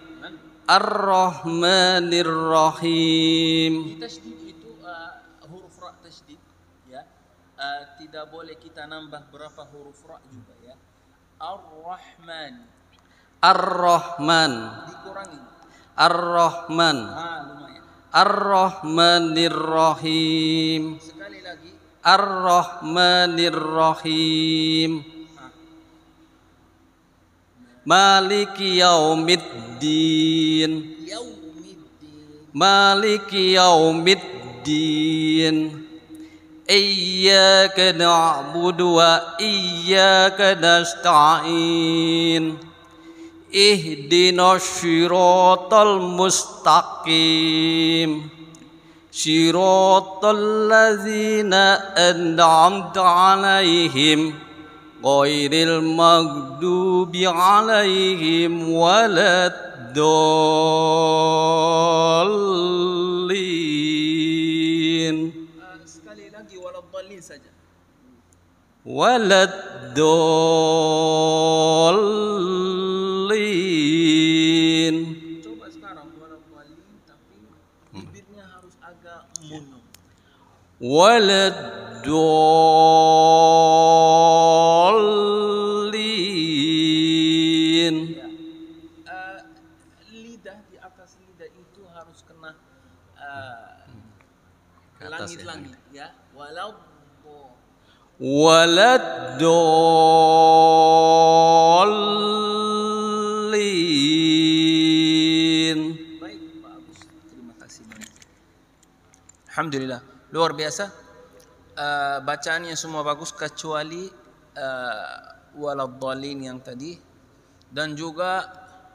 Ar-Rahmanir Rahim. Tasydid itu huruf ra tasydid ya. Tidak boleh kita nambah berapa huruf ra juga ya. Ar-Rahman. Ar-Rahman. Dikurangi. Ar-Rahman. Lumayan. Ar-Rahmanir Rahim. Sekali lagi. Ar-Rahmanir Rahim. Maliki yaumiddin. Yaumiddin. Maliki yaumiddin. Iyyaka na'budu wa iyyaka nasta'in. Ihdinas siratal mustaqim. Siratal ladzina an'amta 'alaihim ghairil maghdubi 'alaihim waladdallin. Sekali lagi waladdallin saja. Waladdallin. Coba sekarang waladdallin tapi bibirnya harus agak mundur. Waladdallin. Lidah di atas lidah itu harus kena Ke atas langit-langit ya. Waladdallin. Baik, bagus. Terima kasih banyak. Alhamdulillah, luar biasa. Bacaannya semua bagus kecuali waladdallin yang tadi, dan juga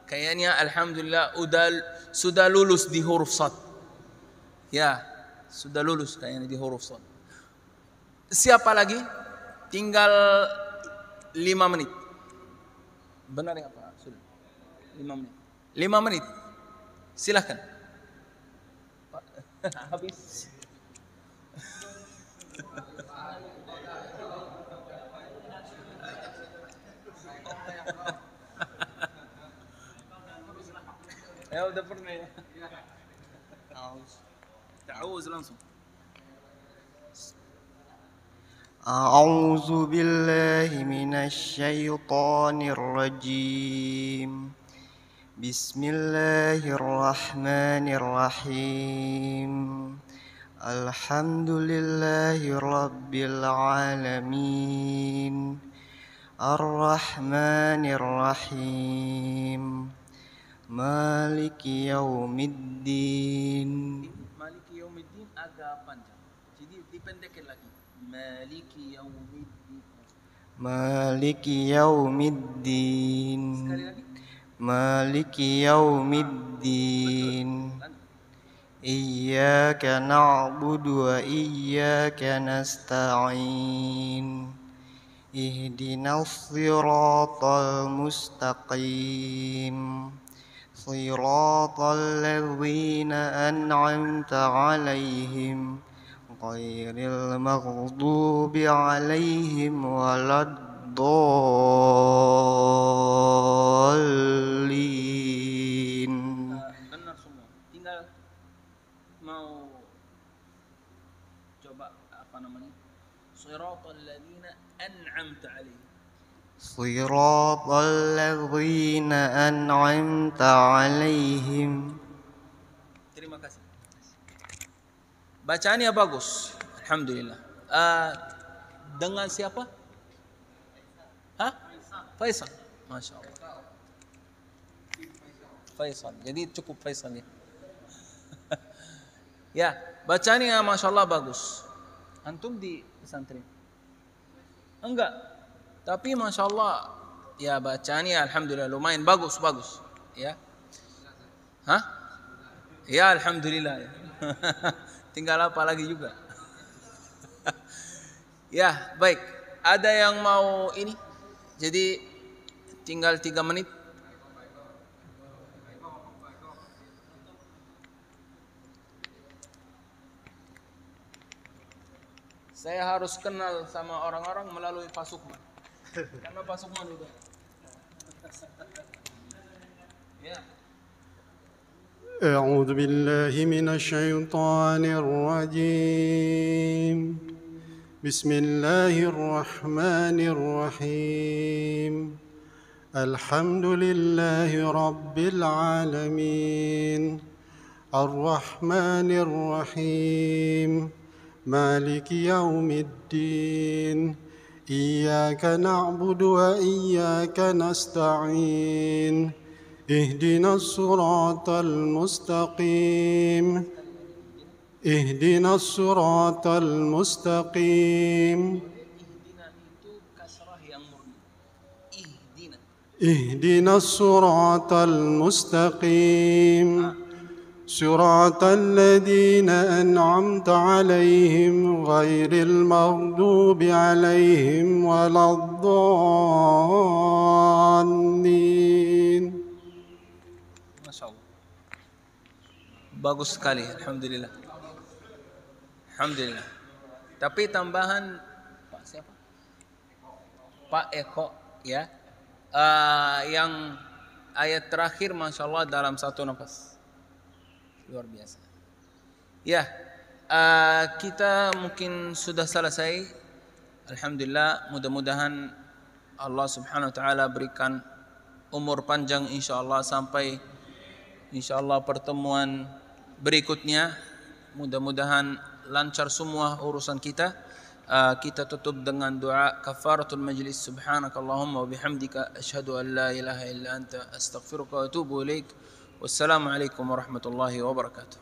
kayaknya alhamdulillah sudah lulus di huruf shad. Ya, sudah lulus kayaknya di huruf shad. Siapa lagi? Tinggal 5 menit. Benar ya Pak? Sudah. 5 menit. 5 menit. Silahkan. Habis. Ya udah pernah ya. Ta'awuz langsung. أعوذ بالله من الشيطان الرجيم بسم الله الرحمن الرحيم الحمد لله رب العالمين الرحمن الرحيم مالك يوم الدين. Maliki yaumiddin agak panjang. Jadi dipendekkan lagi. Maliki yaumiddin. Maliki yaumiddin. Sekali lagi. Maliki yaumiddin. Iyyaka na'budu wa iyyaka nasta'in. Ihdinas siratal mustaqim. Siratal ladzina an'amta 'alaihim ghairil maghdubi 'alaihim waladdallin. Benar semua. Tinggal mau coba apa namanya? Siratal ladzina an'amta 'alaihim. Siratal ladzina an'amta 'alaihim. Terima kasih. Bacaannya bagus. Alhamdulillah. Dengan siapa? Faisal. Masya Allah. Faisal. Jadi cukup Faisal ya. Ya, bacaannya Masya Allah bagus. Antum di pesantren? Enggak. Tapi Masya Allah, ya bacaannya Alhamdulillah lumayan bagus. Ya. Ya Alhamdulillah. Ya. Tinggal apa lagi juga. Ya, baik. Ada yang mau ini? Jadi tinggal 3 menit. Saya harus kenal sama orang-orang melalui Pak Sukman. Karena Pak Sukman udah. Ya. أعوذ بالله من الشيطان الرجيم بسم الله الرحمن الرحيم الحمد لله رب العالمين الرحمن الرحيم مالك يوم الدين إياك نعبد وإياك نستعين اهدنا الصراط المستقيم اهدنا الصراط المستقيم اهدنا الصراط المستقيم صراط الذين أنعمت عليهم غير المغضوب عليهم ولا الضالين. Masya Allah. Bagus sekali, alhamdulillah. Alhamdulillah. Tapi tambahan Pak siapa? Pak Eko ya. Yang ayat terakhir Masya Allah dalam satu nafas. Luar biasa. Ya, kita mungkin sudah selesai. Alhamdulillah, mudah-mudahan Allah Subhanahu wa taala berikan umur panjang insyaallah sampai insyaallah pertemuan berikutnya. Mudah-mudahan lancar semua urusan kita. Kita tutup dengan doa kafaratul majlis. Subhanakallahumma wa bihamdika asyhadu an la ilaha illa anta astaghfiruka wa atubu ilaik. Wassalamualaikum warahmatullahi wabarakatuh.